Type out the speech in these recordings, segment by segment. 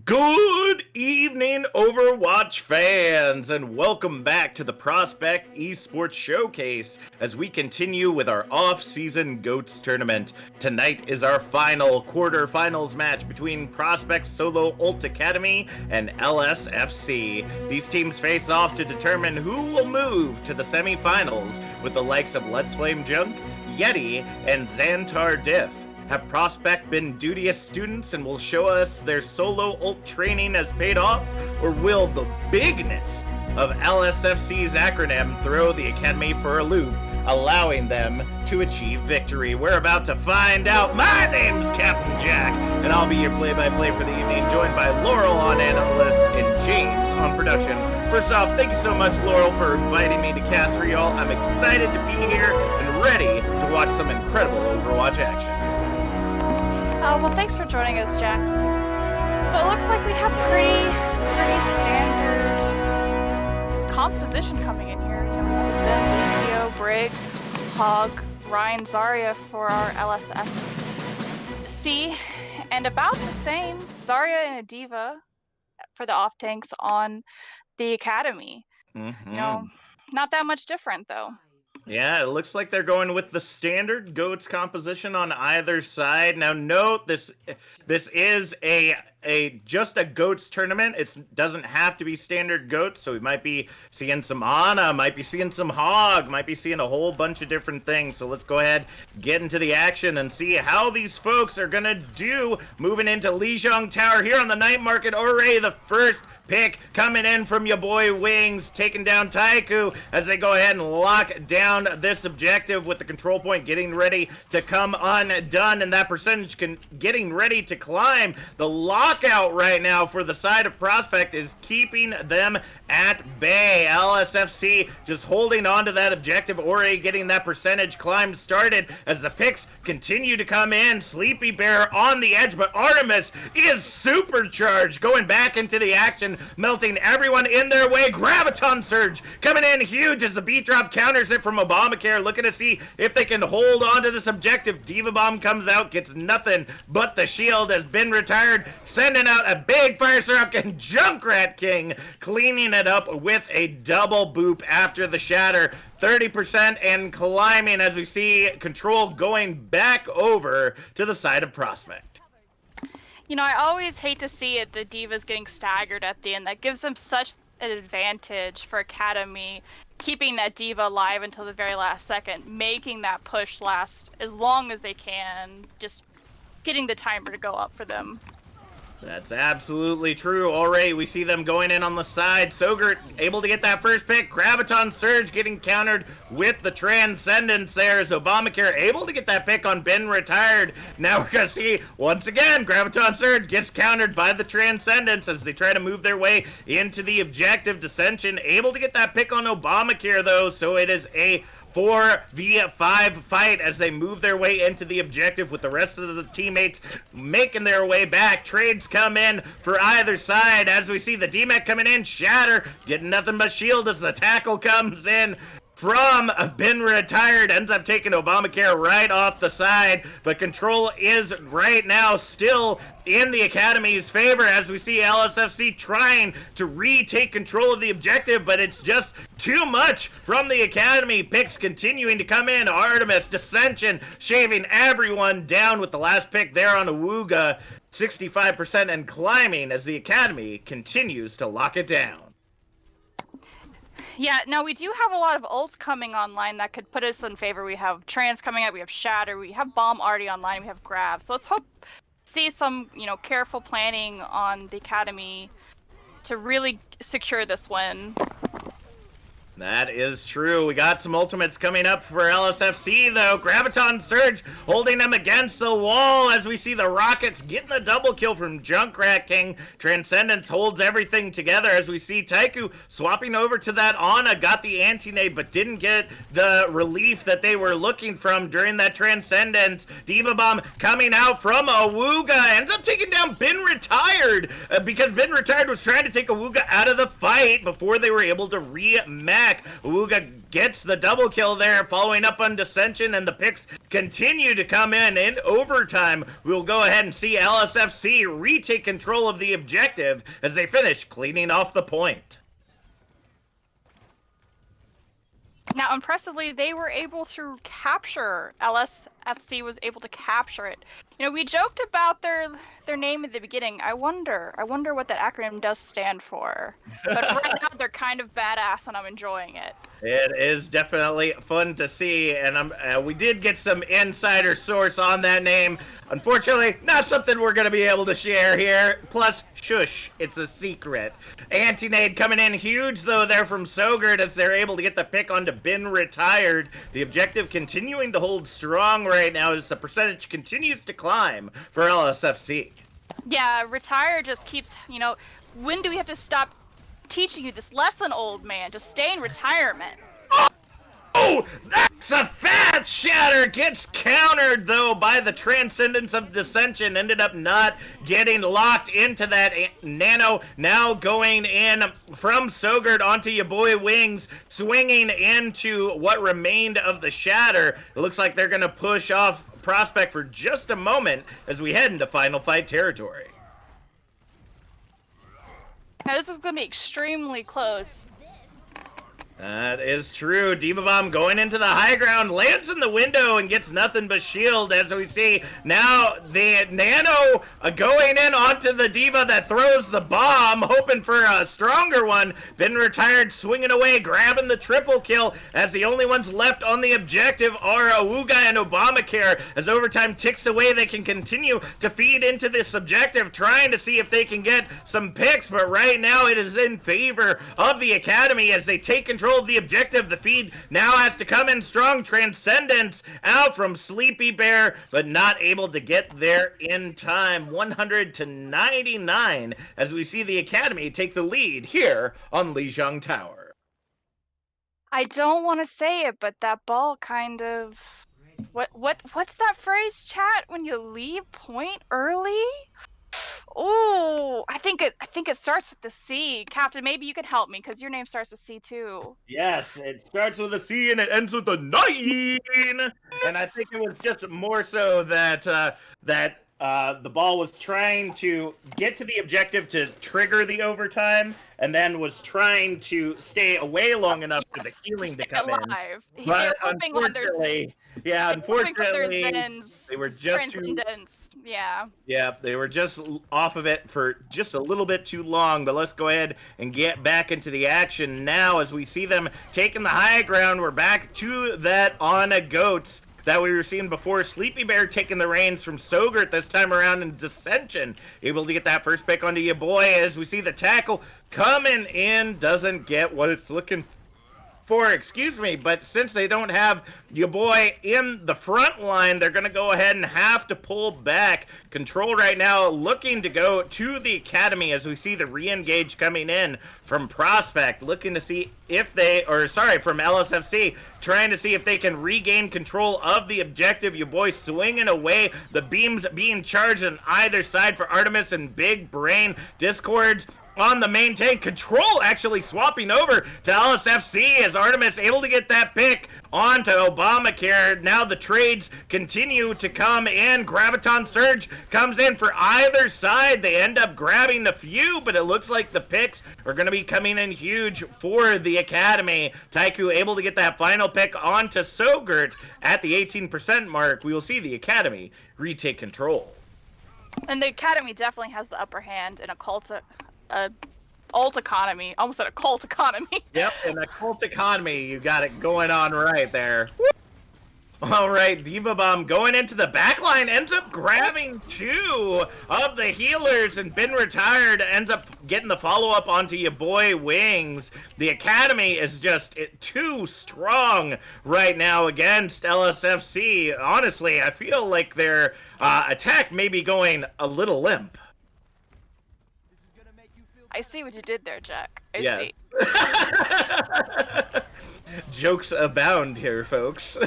Good evening, Overwatch fans, and welcome back to the Prospect Esports Showcase as we continue with our off-season GOATS tournament. Tonight is our final quarterfinals match between Prospect Solo Ult Academy and LSFC. These teams face off to determine who will move to the semifinals with the likes of Let's Flame Junk, Yeti, and Xantar Diff. Have Prospect been duteous students and will show us their solo ult training has paid off? Or will the bigness of LSFC's acronym throw the Academy for a loop, allowing them to achieve victory? We're about to find out. My name's Captain Jack, and I'll be your play-by-play for the evening, joined by Laurel on analyst and James on production. First off, thank you so much, Laurel, for inviting me to cast for y'all. I'm excited to be here and ready to watch some incredible Overwatch action. Well, thanks for joining us, Jack. So it looks like we have pretty standard composition coming in here. You know, we have Zen, Lucio, Brig, Hog, Ryan, Zarya for our LSFC, and about the same, Zarya and a Diva for the off tanks on the Academy. Mm-hmm. You know, not that much different though. Yeah, it looks like they're going with the standard GOATS composition on either side. Now, note this is just a GOATS tournament. It doesn't have to be standard GOATS, so we might be seeing some Ana, might be seeing some Hog, might be seeing a whole bunch of different things. So let's go ahead, get into the action, and see how these folks are gonna do moving into Lijiang Tower here on the night market. Already the first pick coming in from your boy Wings, taking down Taiku as they go ahead and lock down this objective with the control point getting ready to come undone, and that percentage getting ready to climb. The lockout right now for the side of Prospect is keeping them at bay. LSFC just holding on to that objective, already getting that percentage climb started as the picks continue to come in. Sleepy Bear on the edge, but Artemis is supercharged, going back into the action, melting everyone in their way. Graviton Surge coming in huge as the beat drop counters it from Obamacare, looking to see if they can hold on to this objective. Diva Bomb comes out, gets nothing but the shield, has been retired, sending out a big fire syrup, and Junkrat King cleaning it up with a double boop after the shatter. 30% and climbing as we see control going back over to the side of Prospect. You know, I always hate to see it, the Divas getting staggered at the end. That gives them such an advantage for Academy, keeping that Diva alive until the very last second, making that push last as long as they can, just getting the timer to go up for them. That's absolutely true. Already we see them going in on the side. Sogurt able to get that first pick. Graviton Surge getting countered with the Transcendence there as Obamacare able to get that pick on Ben retired. Now we're going to see once again Graviton Surge gets countered by the Transcendence as they try to move their way into the objective. Dissension able to get that pick on Obamacare though, so it is a 4v5 fight as they move their way into the objective with the rest of the teammates making their way back. Trades come in for either side as we see the DMAC coming in. Shatter getting nothing but shield as the tackle comes in from Ben retired, ends up taking Obamacare right off the side, but control is right now still in the Academy's favor as we see LSFC trying to retake control of the objective, but it's just too much from the Academy. Picks continuing to come in. Artemis, Dissension, shaving everyone down with the last pick there on Awuga. 65% and climbing as the Academy continues to lock it down. Yeah, now we do have a lot of ults coming online that could put us in favor. We have Trans coming up, we have Shatter, we have Bomb already online, we have Grav. So let's see some, careful planning on the Academy to really secure this win. That is true. We got some ultimates coming up for LSFC, though. Graviton Surge holding them against the wall as we see the Rockets getting the double kill from Junkrat King. Transcendence holds everything together as we see Taiku swapping over to that Ana. Got the anti-nade, but didn't get the relief that they were looking from during that Transcendence. Diva Bomb coming out from Awuga. Ends up taking down Ben Retired because Ben Retired was trying to take Awuga out of the fight before they were able to rematch. back. Awuga gets the double kill there, following up on Dissension, and the picks continue to come in overtime. We'll go ahead and see LSFC retake control of the objective as they finish cleaning off the point. Now, impressively, they were able to capture, LSFC was able to capture it. You know, we joked about their name at the beginning. I wonder what that acronym does stand for. But for right now, they're kind of badass, and I'm enjoying it. It is definitely fun to see, and we did get some insider source on that name. Unfortunately, not something we're going to be able to share here. Plus, shush, it's a secret. Anti-nade coming in huge, though, there from Sogurt as they're able to get the pick onto Bin Retired. The objective continuing to hold strong right now as the percentage continues to climb for LSFC. Yeah, Retire just keeps, you know, when do we have to stop teaching you this lesson, old man? Just stay in retirement. Oh, that's a fat shatter. Gets countered, though, by the Transcendence of Dissension. Ended up not getting locked into that Nano. Now going in from Sogurt onto your boy Wings, swinging into what remained of the shatter. It looks like they're going to push off Prospect for just a moment as we head into Final Fight territory. Now, this is going to be extremely close. That is true. Diva Bomb going into the high ground, lands in the window and gets nothing but shield as we see now the Nano going in onto the Diva that throws the bomb, hoping for a stronger one. Been Retired swinging away, grabbing the triple kill as the only ones left on the objective are Awuga and Obamacare. As overtime ticks away, they can continue to feed into this objective, trying to see if they can get some picks, but right now it is in favor of the Academy as they take control of the objective. The feed now has to come in strong. Transcendence out from Sleepy Bear, but not able to get there in time. 100-99 as we see the Academy take the lead here on Lijiang Tower. I don't want to say it, but that ball kind of... What's that phrase, chat? When you leave point early? Oh, I think it starts with the C. Captain, maybe you can help me because your name starts with C too. Yes, it starts with a C and it ends with a 9. And I think it was just more so that the ball was trying to get to the objective to trigger the overtime, and then was trying to stay away long enough for the healing to come alive. in. But unfortunately, they were just too... Yeah, they were just off of it for just a little bit too long, but let's go ahead and get back into the action now as we see them taking the high ground. We're back to that on a Goats that we were seeing before. Sleepy Bear taking the reins from Sogurt this time around in Dissension. Able to get that first pick onto your boy as we see the tackle coming in. Doesn't get what it's looking for, but since they don't have your boy in the front line, they're going to go ahead and have to pull back. Control right now looking to go to the Academy as we see the re-engage coming in from Prospect, looking to see if from LSFC, trying to see if they can regain control of the objective. Your boy swinging away, the beams being charged on either side for Artemis and Big Brain. Discords on the main tank. Control actually swapping over to LSFC as Artemis able to get that pick onto Obamacare. Now the trades continue to come in. Graviton Surge comes in for either side. They end up grabbing a few, but it looks like the picks are going to be coming in huge for the Academy. Taiku able to get that final pick onto Sogurt at the 18% mark. We will see the Academy retake control. And the Academy definitely has the upper hand in alt economy. Almost said a cult economy. Yep, in a cult economy, you got it going on right there. All right, Diva Bomb going into the back line, ends up grabbing 2 of the healers, and Been Retired ends up getting the follow-up onto your boy Wings. The Academy is just too strong right now against LSFC. Honestly, I feel like their attack may be going a little limp. I see what you did there, Jack. I see. Jokes abound here, folks.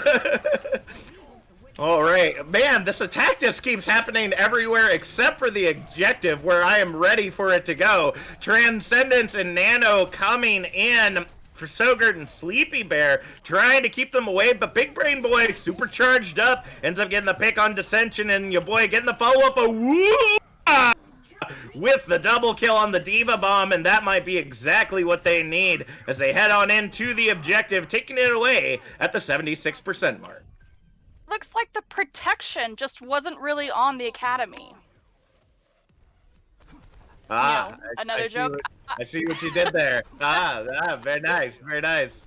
All right, man, this attack just keeps happening everywhere except for the objective where I am ready for it to go. Transcendence and Nano coming in for Sogurt and Sleepy Bear, trying to keep them away, but Big Brain Boy, super charged up, ends up getting the pick on Dissension, and your boy getting the follow-up. With the double kill on the Diva Bomb, and that might be exactly what they need as they head on into the objective, taking it away at the 76% mark. Looks like the protection just wasn't really on the Academy. Another joke. I see what you did there. Very nice, very nice.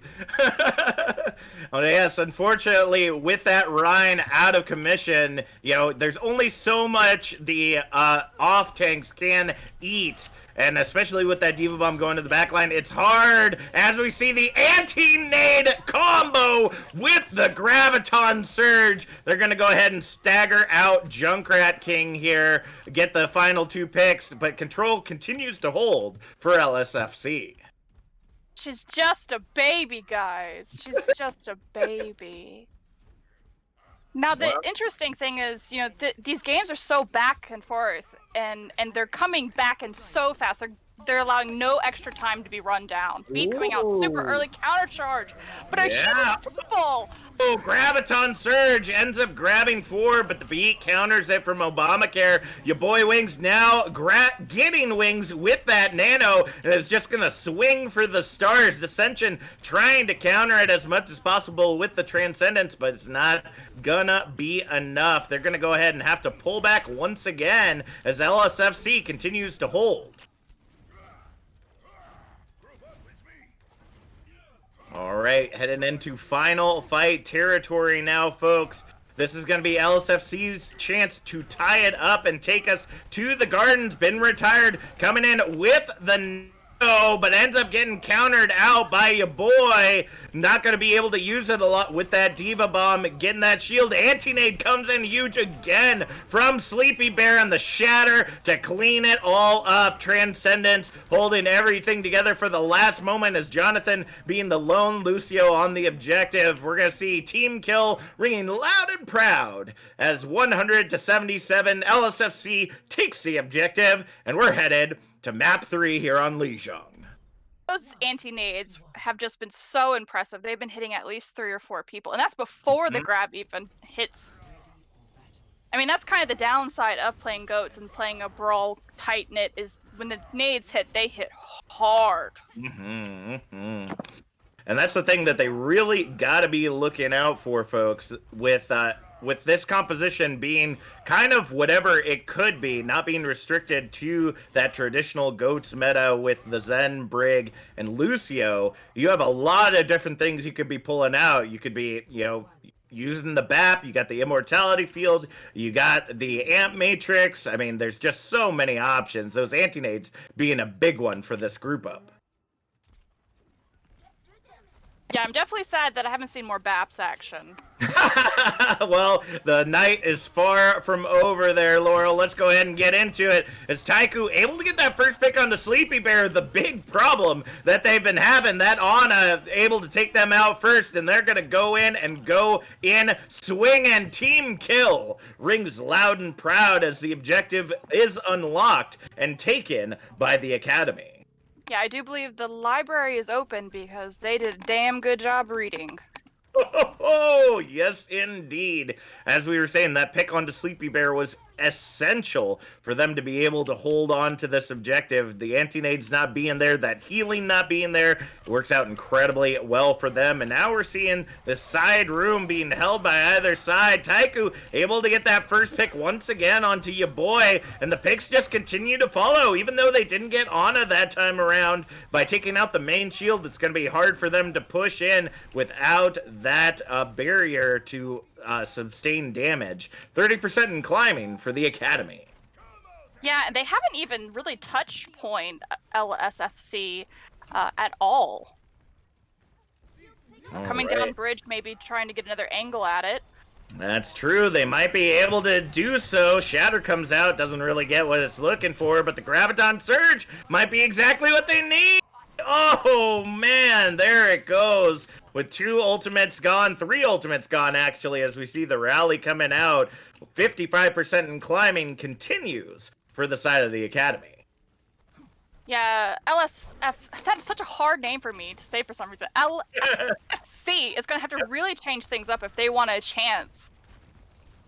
Oh yes, unfortunately, with that Rhine out of commission, there's only so much the off tanks can eat. And especially with that Diva Bomb going to the backline, it's hard as we see the anti-nade combo with the Graviton Surge. They're going to go ahead and stagger out Junkrat King here, get the final 2 picks, but control continues to hold for LSFC. She's just a baby, guys. She's just a baby. Now, the interesting thing is, these games are so back and forth, and they're coming back and so fast. They're allowing no extra time to be run down. Beat coming out super early, counter charge, but a huge triple. Oh, Graviton Surge ends up grabbing 4, but the Beat counters it from Obamacare. Your boy Wings now getting Wings with that Nano, and is just going to swing for the stars. Dissension trying to counter it as much as possible with the Transcendence, but it's not gonna be enough. They're going to go ahead and have to pull back once again as LSFC continues to hold. All right, heading into final fight territory now, folks. This is going to be LSFC's chance to tie it up and take us to the Gardens. Been retired, coming in with the but ends up getting countered out by your boy. Not going to be able to use it a lot with that Diva Bomb, getting that shield. Anti-nade comes in huge again from Sleepy Bear on the Shatter to clean it all up. Transcendence holding everything together for the last moment as Jonathan being the lone Lucio on the objective. We're going to see team kill ringing loud and proud as 100-77 LSFC takes the objective, and we're headed to map 3 here on Lijiang. Those anti-nades have just been so impressive. They've been hitting at least 3 or 4 people, and that's before the grab even hits. I mean, that's kind of the downside of playing goats and playing a brawl tight-knit, is when the nades hit, they hit hard. And that's the thing that they really got to be looking out for, folks, with this composition being kind of whatever it could be, not being restricted to that traditional GOATS meta with the Zen, Brig, and Lucio. You have a lot of different things you could be pulling out. You could be, using the BAP, you got the Immortality Field, you got the Amp Matrix. I mean, there's just so many options. Those anti-nades being a big one for this group up. Yeah, I'm definitely sad that I haven't seen more BAPS action. Well, the night is far from over there, Laurel. Let's go ahead and get into it. Is Taiku able to get that first pick on the Sleepy Bear? The big problem that they've been having, that Ana able to take them out first, and they're going to go in, swing, and team kill. Rings loud and proud as the objective is unlocked and taken by the Academy. Yeah, I do believe the library is open because they did a damn good job reading. Oh, yes, indeed. As we were saying, that pick onto Sleepy Bear was essential for them to be able to hold on to this objective. The anti-nades not being there, that healing not being there, works out incredibly well for them. And now we're seeing the side room being held by either side. Taiku able to get that first pick once again onto your boy, and the picks just continue to follow, even though they didn't get Ana that time around. By taking out the main shield, it's going to be hard for them to push in without that barrier to sustain damage. 30% in climbing for the Academy. Yeah, and they haven't even really touched point LSFC at all. Coming down bridge, maybe trying to get another angle at it. That's true. They might be able to do so. Shatter comes out, doesn't really get what it's looking for, but the Graviton Surge might be exactly what they need. Oh, man, there it goes. With 2 ultimates gone, 3 ultimates gone, actually, as we see the rally coming out. 55% in climbing continues for the side of the Academy. Yeah, LSF. That's such a hard name for me to say for some reason. LSFC is going to have to really change things up if they want a chance.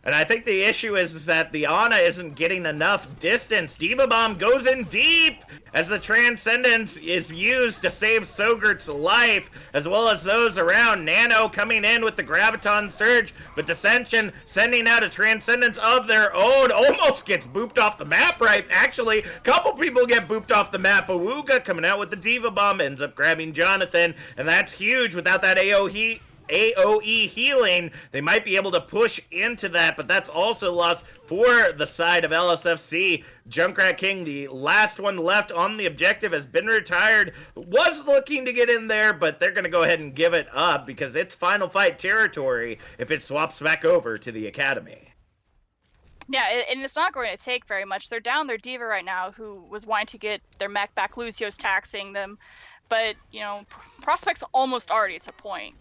And I think the issue is that the Ana isn't getting enough distance. Diva Bomb goes in deep as the Transcendence is used to save Sogert's life, as well as those around. Nano coming in with the Graviton Surge, but Dissension sending out a Transcendence of their own. Almost gets booped off the map, right? Actually, a couple people get booped off the map. Awuga coming out with the Diva Bomb, ends up grabbing Jonathan, and that's huge without that AoE healing. They might be able to push into that, but that's also lost for the side of LSFC. Junkrat King, the last one left on the objective, has been retired. Was looking to get in there, but they're going to go ahead and give it up because it's final fight territory if it swaps back over to the Academy. Yeah, and it's not going to take very much. They're down their diva right now, who was wanting to get their mech back. Lucio's taxing them, but, you know, Prospect's almost already to point.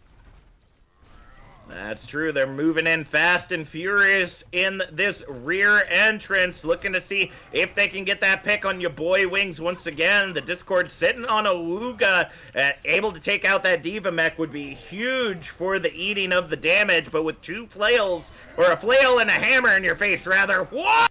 That's true. They're moving in fast and furious in this rear entrance, looking to see if they can get that pick on your boy Wings once again. The Discord sitting on a Wooga, able to take out that Diva mech would be huge for the eating of the damage, but with two flails, or a flail and a hammer in your face, rather. Whoa!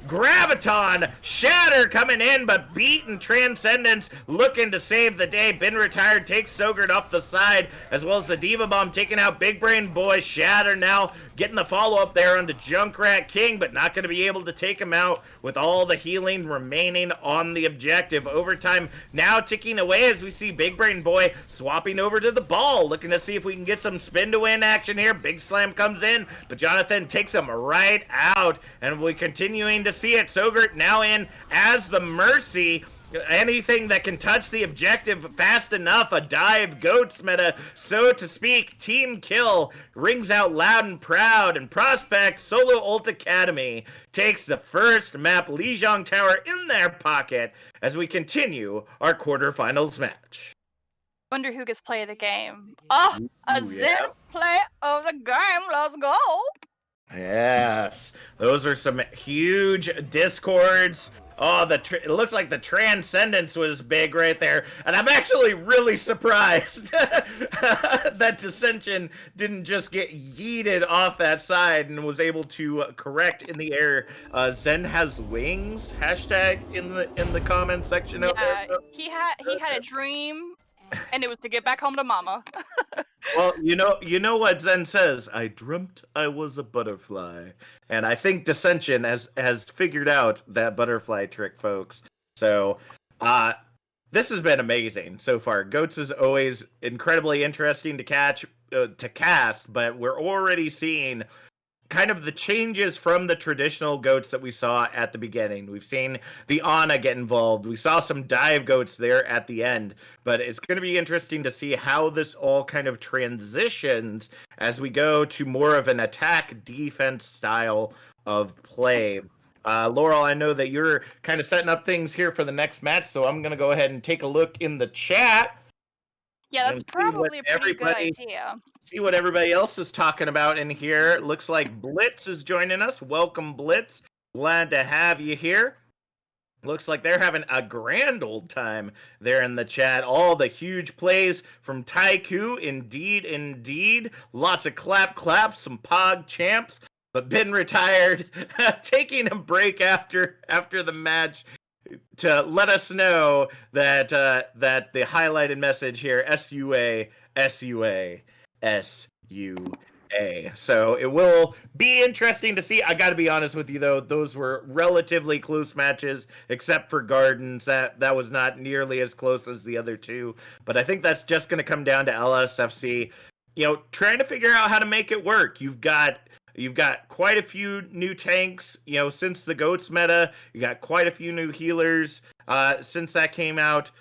Graviton Shatter coming in, but beaten Transcendence looking to save the day. Been retired, takes Sogert off the side, as well as the Diva Bomb taking out Big Brain Boy. Shatter now getting the follow-up there onto Junkrat King, but not going to be able to take him out with all the healing remaining on the objective. Overtime now ticking away as we see Big Brain Boy swapping over to the ball, looking to see if we can get some spin-to-win action here. Big Slam comes in, but Jonathan takes him right out, and we continuing to see it. Sogert now in as the Mercy. Anything that can touch the objective fast enough, a dive goats meta, so to speak. Team kill rings out loud and proud, and Prospect Solo Ult Academy takes the first map, Lijiang Tower, in their pocket as we continue our quarterfinals match. Wonder who gets play of the game. Oh, a Zen play of the game. Let's go. Yes, those are some huge discords. Oh, it looks like the Transcendence was big right there, and I'm actually really surprised that Dissension didn't just get yeeted off that side and was able to correct in the air. Zen has wings hashtag in the comment section. Yeah, he had a dream, and it was to get back home to mama. Well, you know what Zen says. I dreamt I was a butterfly, and I think Dissension has figured out that butterfly trick, folks. So, this has been amazing so far. Goats is always incredibly interesting to cast, but we're already seeing kind of the changes from the traditional goats that we saw at the beginning. We've seen the Ana get involved. We saw some dive goats there at the end, but it's going to be interesting to see how this all kind of transitions as we go to more of an attack defense style of play. Laurel, I know that you're kind of setting up things here for the next match, so I'm going to go ahead and take a look in the chat. Yeah, that's probably a pretty good idea. See what everybody else is talking about in here. Looks like Blitz is joining us. Welcome, Blitz. Glad to have you here. Looks like they're having a grand old time there in the chat. All the huge plays from Taiku. Indeed. Lots of claps, some Pog champs, but been retired. Taking a break after the match to let us know that that the highlighted message here, SUA. So it will be interesting to see. I got to be honest with you, though, those were relatively close matches, except for Gardens. That was not nearly as close as the other two. But I think that's just going to come down to LSFC, trying to figure out how to make it work. You've got quite a few new tanks, since the Goats meta. You got quite a few new healers since that came out.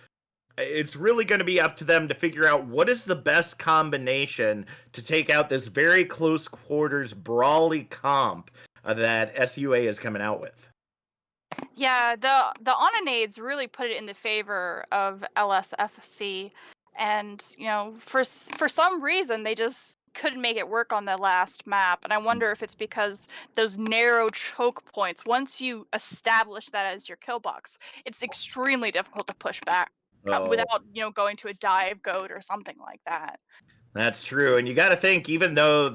It's really going to be up to them to figure out what is the best combination to take out this very close quarters brawly comp that SUA is coming out with. Yeah, the Onanades really put it in the favor of LSFC, and for some reason they just couldn't make it work on the last map, and I wonder if it's because those narrow choke points, once you establish that as your kill box, it's extremely difficult to push back Oh, without, going to a dive goat or something like that. that's true. And you got to think, even though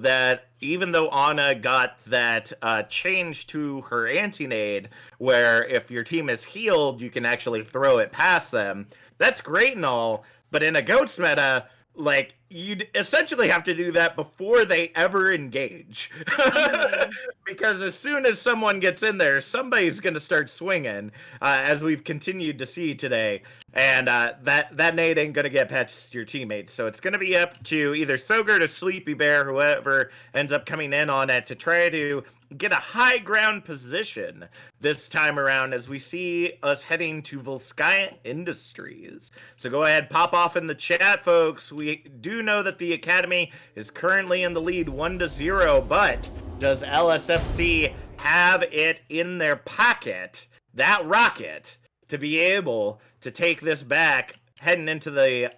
Anna got that change to her anti-nade, where if your team is healed, you can actually throw it past them. That's great and all, but in a Goats meta, like, you'd essentially have to do that before they ever engage. Mhm. Because as soon as someone gets in there, somebody's going to start swinging, as we've continued to see today. And that nade ain't going to get past your teammates. So it's going to be up to either Sogurt or Sleepy Bear, whoever ends up coming in on it, to try to get a high ground position this time around as we see us heading to Volskaya Industries. So go ahead, pop off in the chat, folks. We do know that the Academy is currently in the lead 1-0, but does LSFC have it in their pocket, that rocket, to be able to take this back heading into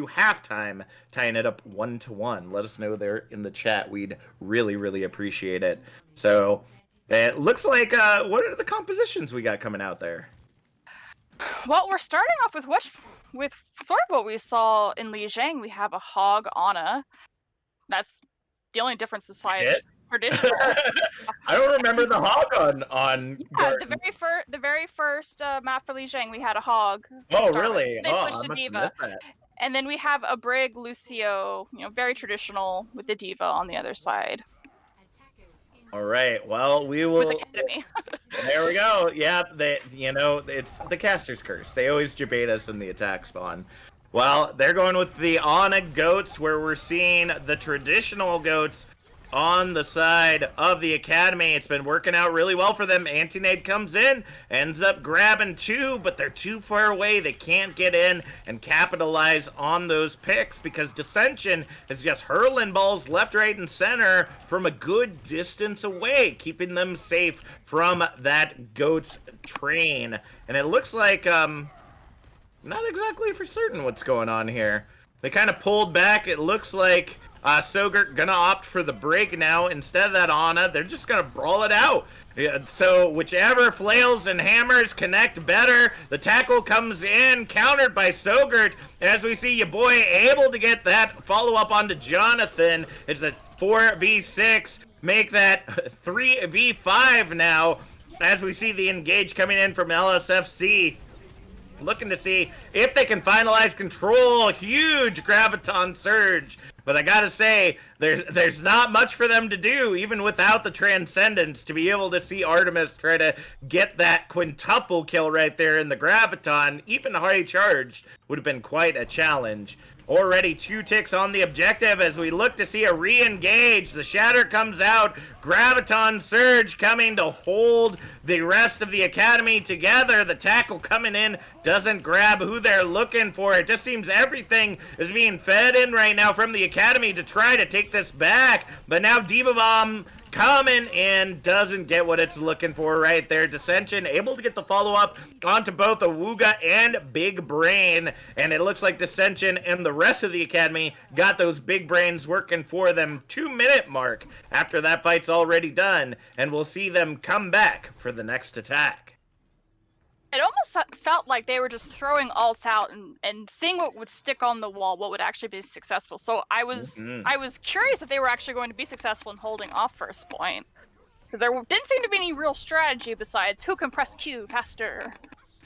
halftime, tying it up 1-1? Let us know there in the chat. We'd really, really appreciate it. So it looks like, what are the compositions we got coming out there? Well, we're starting off with sort of what we saw in Lijiang. We have a Hog Ana. That's the only difference besides traditional. I don't remember the hog on Yeah, the very first map for Lijiang, we had a Hog. Oh, really? They Oh, switched I to must have Diva. missed that. And then we have a Brig Lucio, very traditional with the Diva on the other side. All right. Well, we will. With Academy. There we go. Yeah, it's the caster's curse. They always debate us in the attack spawn. Well, they're going with the Ana Goats, where we're seeing the traditional goats on the side of the Academy. It's been working out really well for them. Antinade comes in, ends up grabbing two, but they're too far away. They can't get in and capitalize on those picks because Dissension is just hurling balls left, right, and center from a good distance away, keeping them safe from that Goats train. And it looks like, not exactly for certain what's going on here. They kind of pulled back. It looks like Sogurt gonna opt for the break now instead of that Ana. They're just gonna brawl it out. Yeah, so whichever flails and hammers connect better, the tackle comes in, countered by Sogurt. As we see your boy able to get that follow up onto Jonathan. It's a 4v6, make that 3v5 now. As we see the engage coming in from LSFC. Looking to see if they can finalize control. Huge graviton surge. But I gotta say, there's not much for them to do, even without the Transcendence, to be able to see Artemis try to get that quintuple kill right there in the graviton. Even high charged would have been quite a challenge. Already 2 ticks on the objective as we look to see a re-engage. The Shatter comes out. Graviton Surge coming to hold the rest of the Academy together. The tackle coming in doesn't grab who they're looking for. It just seems everything is being fed in right now from the Academy to try to take this back. But now Diva Bomb coming in doesn't get what it's looking for right there. Dissension able to get the follow-up onto both Awuga and Big Brain, and it looks like Dissension and the rest of the Academy got those big brains working for them. 2-minute mark after that fight's already done, and we'll see them come back for the next attack. It almost felt like they were just throwing ults out and seeing what would stick on the wall, what would actually be successful. So I was curious if they were actually going to be successful in holding off first point. Because there didn't seem to be any real strategy besides who can press Q faster.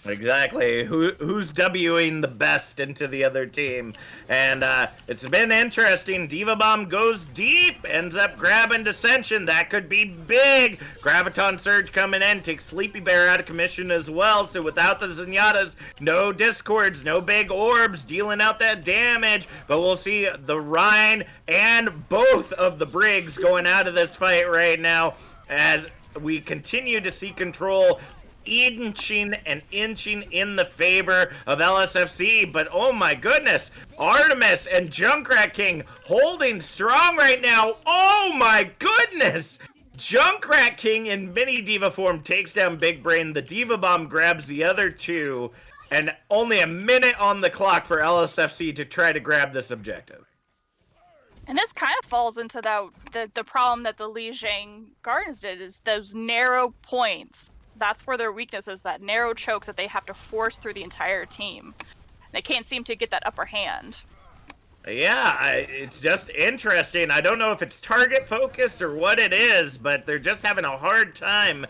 Exactly. Who's Wing the best into the other team? And it's been interesting. Diva Bomb goes deep, ends up grabbing Dissension. That could be big. Graviton Surge coming in, takes Sleepy Bear out of commission as well. So without the Zenyatas, no Discords, no big orbs dealing out that damage. But we'll see the Rhine and both of the Briggs going out of this fight right now as we continue to see control inching in the favor of LSFC. But oh my goodness, Artemis and Junkrat King holding strong right now. Oh my goodness, Junkrat King in mini diva form takes down Big Brain. The Diva Bomb grabs the other two, and only a minute on the clock for LSFC to try to grab this objective. And this kind of falls into the problem that the Lijiang Gardens did, is those narrow points. That's where their weakness is, that narrow chokes that they have to force through the entire team. They can't seem to get that upper hand. Yeah, it's just interesting. I don't know if it's target focus or what it is, but they're just having a hard time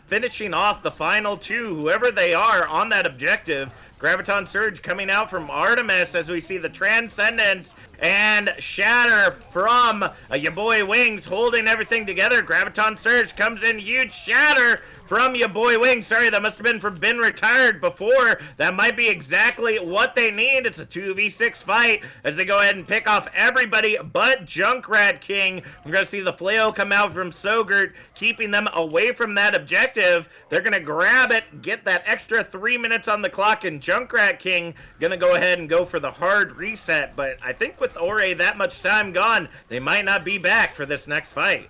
finishing off the final two, whoever they are, on that objective. Graviton Surge coming out from Artemis as we see the Transcendence and Shatter from your boy Wings holding everything together. Graviton Surge comes in huge. Shatter from your boy Wings. Sorry, that must have been from Been Retired before. That might be exactly what they need. It's a 2v6 fight as they go ahead and pick off everybody but Junkrat King. We're going to see the flail come out from Sogurt, keeping them away from that objective. They're going to grab it, get that extra 3 minutes on the clock, and Junkrat King going to go ahead and go for the hard reset. But I think with Ore that much time gone, they might not be back for this next fight.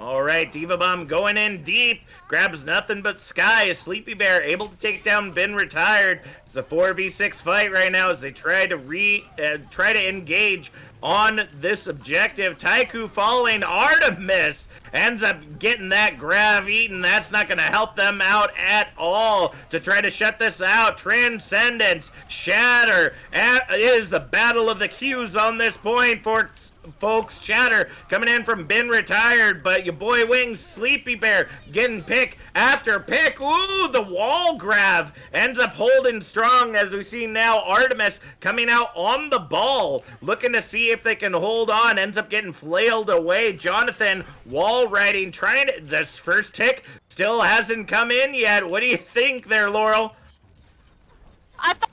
Alright, Diva Bomb going in deep, grabs nothing but Sky. Sleepy Bear able to take down Been Retired. It's a 4v6 fight right now as they try to engage on this objective. Taiku falling, Artemis ends up getting that grav eaten. That's not going to help them out at all to try to shut this out. Transcendence, Shatter, it is the battle of the Qs on this point for folks. Shatter coming in from Been Retired, but your boy Wings, Sleepy Bear, getting pick after pick. Ooh, the wall grab ends up holding strong as we see now Artemis coming out on the ball, looking to see if they can hold on, ends up getting flailed away. Jonathan wall riding, trying to, this first tick still hasn't come in yet. What do you think there, Laurel? I thought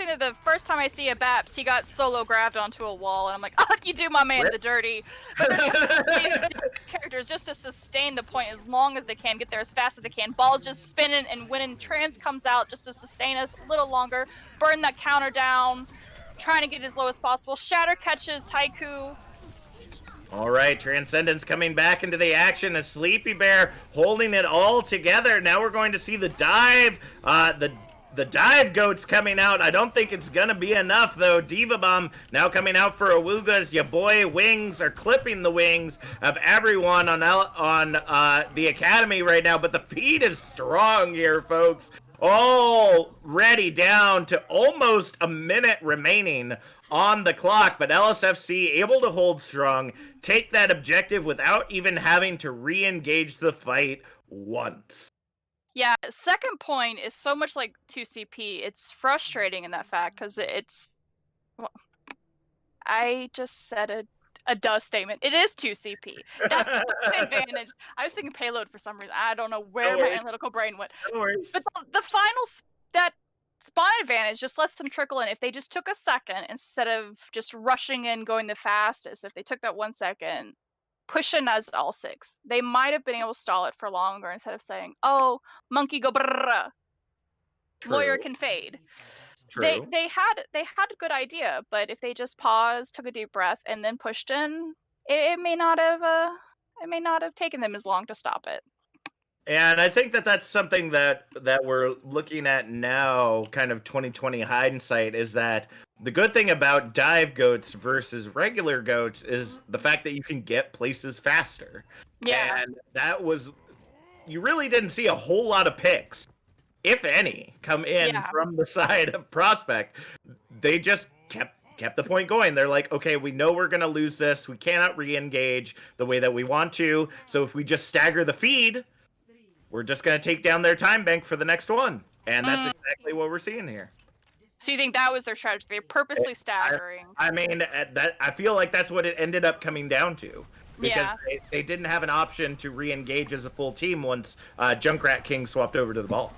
that the first time I see a Baps, he got solo grabbed onto a wall, and I'm like, oh, you do my man the dirty. But these characters just to sustain the point as long as they can, get there as fast as they can. Ball's just spinning, and when Trans comes out just to sustain us a little longer, burn that counter down, trying to get it as low as possible. Shatter catches Taiku. All right, Transcendence coming back into the action. A Sleepy Bear holding it all together. Now we're going to see the dive, the dive goats coming out. I don't think it's gonna be enough though. Diva Bomb now coming out for Awugas. Your boy Wings are clipping the wings of everyone on the academy right now, but the feed is strong here, folks. Already down to almost a minute remaining on the clock, but LSFC able to hold strong, take that objective without even having to re-engage the fight once. Yeah, second point is so much like 2CP. It's frustrating in that fact because it's. Well, I just said a duh statement. It is 2CP. That's the advantage. I was thinking payload for some reason. I don't know where my analytical brain went. No worries. But the final, that spawn advantage just lets them trickle in. If they just took a second instead of just rushing in, going the fastest, if they took that 1 second, pushing as all six, they might have been able to stall it for longer instead of saying, oh, monkey go brrrr, lawyer can fade. True. They had a good idea, but if they just paused, took a deep breath, and then pushed in, it may not have taken them as long to stop it. And I think that's something that we're looking at now, kind of 2020 hindsight, is that the good thing about dive goats versus regular goats is the fact that you can get places faster. Yeah. And that was, you really didn't see a whole lot of picks, if any, come in from the side of Prospect. They just kept the point going. They're like, okay, we know we're going to lose this. We cannot re-engage the way that we want to. So if we just stagger the feed, we're just going to take down their time bank for the next one. And that's exactly what we're seeing here. So you think that was their strategy? They're purposely staggering. I mean, I feel like that's what it ended up coming down to. Because they didn't have an option to re-engage as a full team once Junkrat King swapped over to the ball.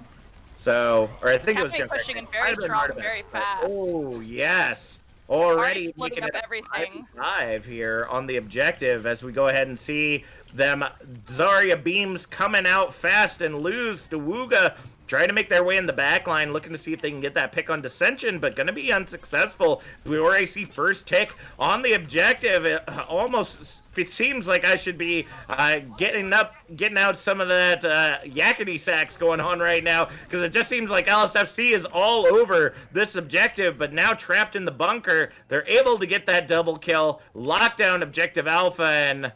So, or I think it was Junkrat pushing King. in very strong, very fast. Oh, yes. Already splitting up everything. 5 here on the objective as we go ahead and see them. Zarya beams coming out fast and lose to Wooga. trying to make their way in the back line, looking to see if they can get that pick on Dissension, but going to be unsuccessful. We already see first tick on the objective. It almost seems like I should be getting out some of that yakety sax going on right now, because it just seems like LSFC is all over this objective, but now trapped in the bunker, they're able to get that double kill, lock down objective Alpha, and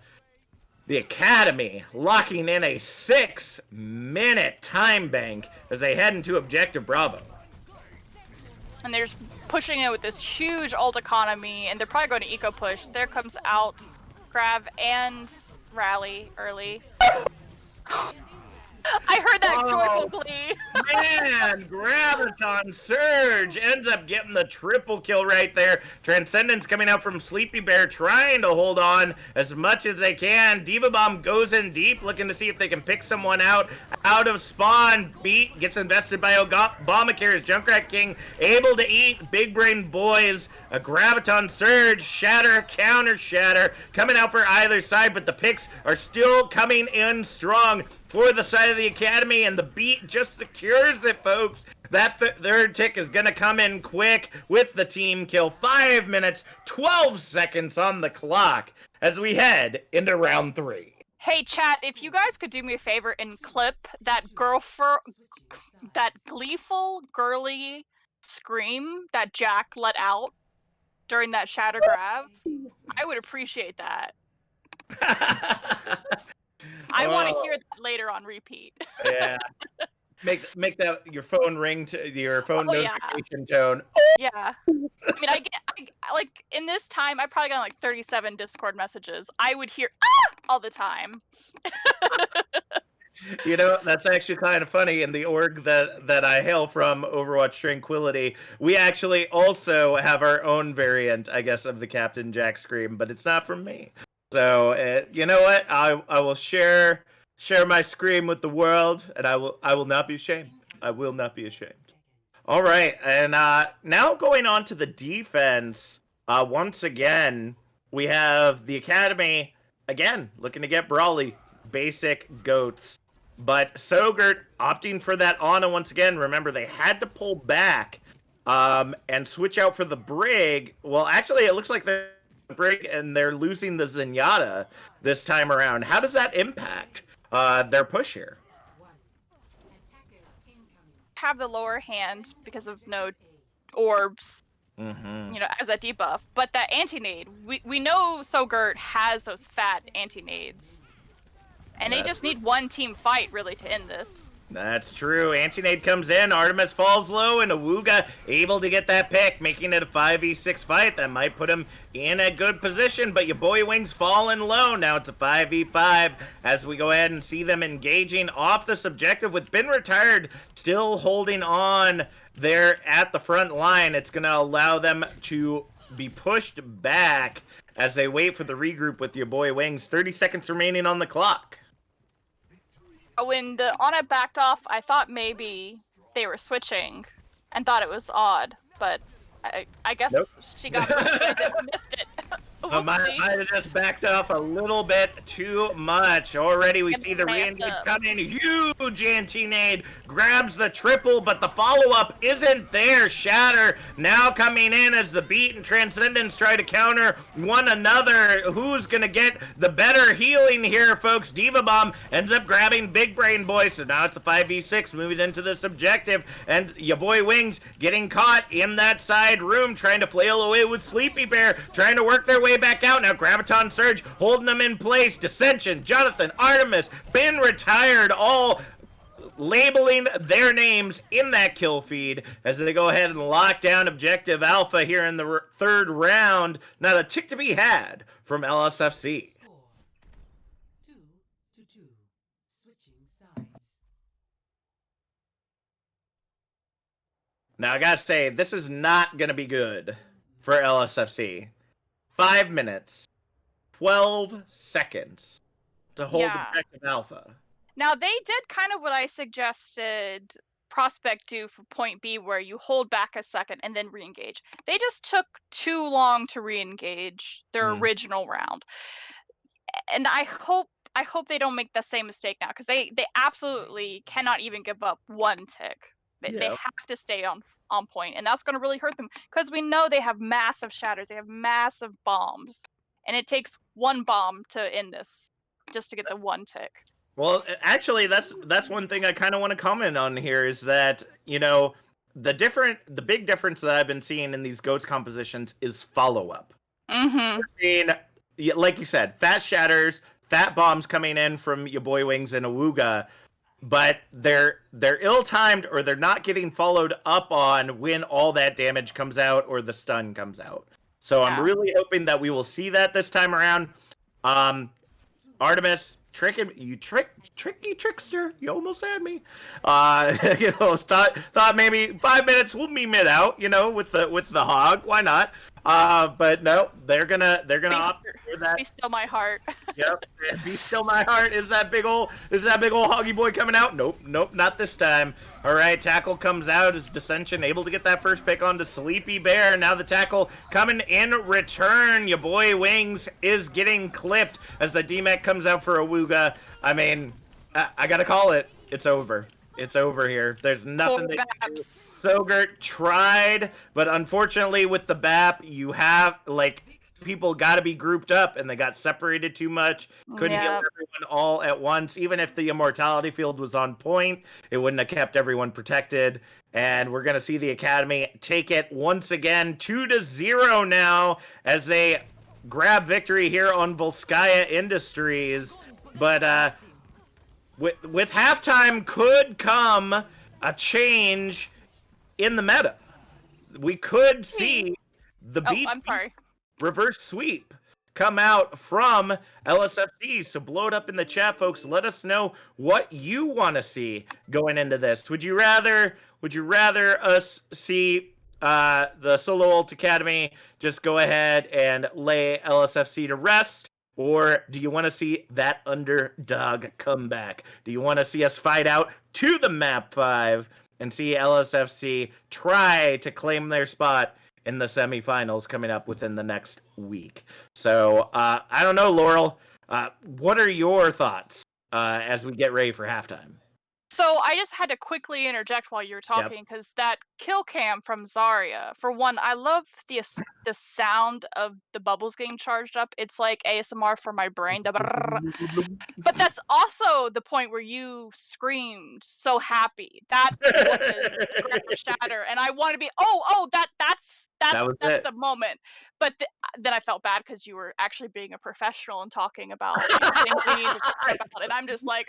the Academy locking in a 6-minute time bank as they head into objective Bravo. And they're just pushing it with this huge ult economy, and they're probably going to eco push. There comes out Grab and Rally early. I heard that joyful plea. Man, Graviton Surge ends up getting the triple kill right there. Transcendence coming out from Sleepy Bear, trying to hold on as much as they can. Diva Bomb goes in deep, looking to see if they can pick someone out of spawn. Beat gets invested by Obamacare as Junkrat King able to eat. Big Brain Boys, a Graviton Surge, Shatter, counter Shatter, coming out for either side, but the picks are still coming in strong for the side of the Academy, and the Beat just secures it, folks. That third tick is going to come in quick with the team kill. 5 minutes, 12 seconds on the clock as we head into round 3. Hey, chat, if you guys could do me a favor and clip that that gleeful, girly scream that Jack let out during that Shatter grab, I would appreciate that. I want to hear that later on repeat. Yeah. Make that your phone ring to your phone notification tone. Yeah. I mean, I like in this time, I probably got like 37 Discord messages. I would hear all the time. You know, that's actually kind of funny. In the org that I hail from, Overwatch Tranquility, we actually also have our own variant, I guess, of the Captain Jack scream, but it's not from me. So you know what? I will share my scream with the world, and I will not be ashamed. I will not be ashamed. All right, and now going on to the defense. Once again, we have the Academy again looking to get Brawly, basic goats, but Sogurt opting for that Ana once again. Remember, they had to pull back and switch out for the Brig. Well, actually, it looks like they're Brig and they're losing the Zenyatta this time around. How does that impact their push here? Have the lower hand because of no orbs, you know, as a debuff. But that anti-nade, we know Sogurt has those fat anti-nades. And they just need one team fight, really, to end this. That's true. Anti-nade comes in, Artemis falls low, and Awuga able to get that pick, making it a 5v6 fight. That might put him in a good position, but your boy Wings falling low. Now it's a 5v5 as we go ahead and see them engaging off this objective with Ben Retired still holding on there at the front line. It's going to allow them to be pushed back as they wait for the regroup with your boy Wings. 30 seconds remaining on the clock. When the Ana backed off, I thought maybe they were switching and thought it was odd, but I guess she got missed it. Might have just backed off a little bit too much. Already we see the re-engage coming. Huge anti-nade. Grabs the triple, but the follow-up isn't there. Shatter now coming in as the Beat and Transcendence try to counter one another. Who's going to get the better healing here, folks? Diva Bomb ends up grabbing Big Brain Boy, so now it's a 5v6 moving into this objective. And your boy Wings getting caught in that side room, trying to flail away with Sleepy Bear, trying to work their way back out. Now Graviton Surge holding them in place. Dissension, Jonathan, Artemis, been retired, all labeling their names in that kill feed as they go ahead and lock down objective Alpha here in the third round. Not a tick to be had from LSFC. 2-2, switching sides. Now I gotta say, this is not gonna be good for LSFC. 5 minutes, 12 seconds to hold objective Alpha. Now, they did kind of what I suggested Prospect do for point B, where you hold back a second and then re-engage. They just took too long to re-engage their original round. And I hope I hope they don't make the same mistake now, because they absolutely cannot even give up one tick. They Yep. have to stay on point, and that's going to really hurt them, because we know they have massive shatters, they have massive bombs, and it takes one bomb to end this, just to get the one tick. Well, actually, that's one thing I kind of want to comment on here is that, the big difference that I've been seeing in these GOATS compositions is follow-up. Mm-hmm. Like you said, fast shatters, fat bombs coming in from your boy Wings and Awuga, but they're ill-timed, or they're not getting followed up on when all that damage comes out or the stun comes out. So I'm Yeah. really hoping that we will see that this time around. Artemis, tricky trickster, you almost had me. Thought maybe 5 minutes we'll meme it out, with the hog. Why not? But no, they're gonna opt for that. Be still my heart. Yep. Be still my heart. Is that big old hoggy boy coming out? Nope, not this time. All right, tackle comes out. Is Dissension able to get that first pick onto Sleepy Bear? Now the tackle coming in return. Your boy Wings is getting clipped as the DMAC comes out for Awuga. I mean, I gotta call it. It's over. It's over here. There's nothing they can do. Sogurt tried, but unfortunately with the BAP, you have, people got to be grouped up, and they got separated too much. Couldn't heal everyone all at once. Even if the Immortality field was on point, it wouldn't have kept everyone protected. And we're going to see the Academy take it once again, 2-0 now, as they grab victory here on Volskaya Industries. But with halftime could come a change in the meta. We could see the reverse sweep come out from LSFC. So blow it up in the chat, folks. Let us know what you want to see going into this. Would you rather us see the Solo Ult Academy just go ahead and lay LSFC to rest? Or do you want to see that underdog comeback? Do you want to see us fight out to the map 5 and see LSFC try to claim their spot in the semifinals coming up within the next week? So, I don't know, Laurel. What are your thoughts as we get ready for halftime? So I just had to quickly interject while you were talking, because that kill cam from Zarya, for one, I love the sound of the bubbles getting charged up. It's like ASMR for my brain. But that's also the point where you screamed so happy. That was Grandpa Shatter, and I want to be that's the moment. But then I felt bad because you were actually being a professional and talking about things we need to talk about, and I'm just like,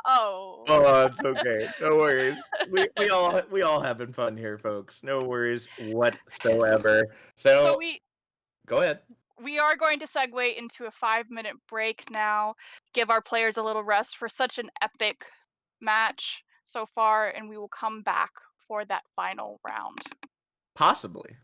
oh. Oh, it's okay. No worries. We all having fun here, folks. No worries whatsoever. So go ahead. We are going to segue into a 5-minute break now. Give our players a little rest for such an epic match so far, and we will come back for that final round. Possibly.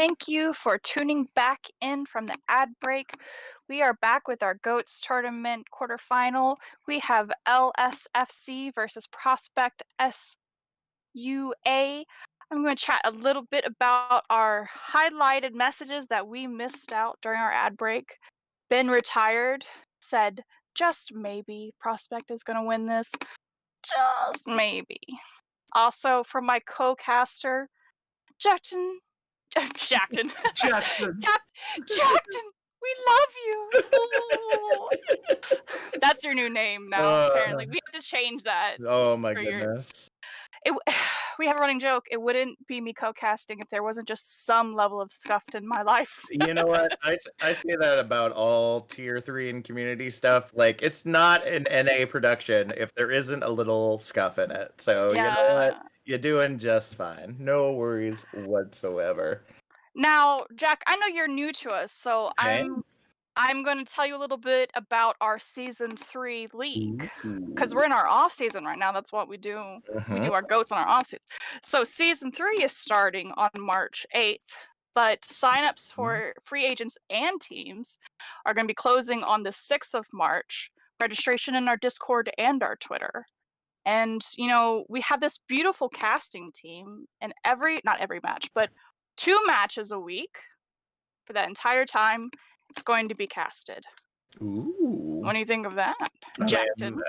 thank you for tuning back in from the ad break. We are back with our GOATS tournament quarterfinal. We have LSFC versus Prospect SUA. I'm going to chat a little bit about our highlighted messages that we missed out during our ad break. Ben retired, said, just maybe Prospect is going to win this. Just maybe. Also, from my co-caster, Jackton. Jackton. Jackson. Jackton, we love you. That's your new name now, apparently. We have to change that. Oh my For your- goodness. We have a running joke. It wouldn't be me co-casting if there wasn't just some level of scuffed in my life. You know what? I say that about all tier 3 and community stuff. Like, it's not an NA production if there isn't a little scuff in it. So, you know what? You're doing just fine. No worries whatsoever. Now, Jack, I know you're new to us, so Okay. I'm going to tell you a little bit about our Season 3 league. Because Ooh. we're in our off season right now. That's what we do. We Mhm. do our GOATs on our off season. So Season 3 is starting on March 8th, but signups for free agents and teams are going to be closing on the 6th of March. Registration in our Discord and our Twitter. And, you know, we have this beautiful casting team, and not every match, but 2 matches a week for that entire time. It's going to be casted. Ooh. What do you think of that, I mean, Jackton?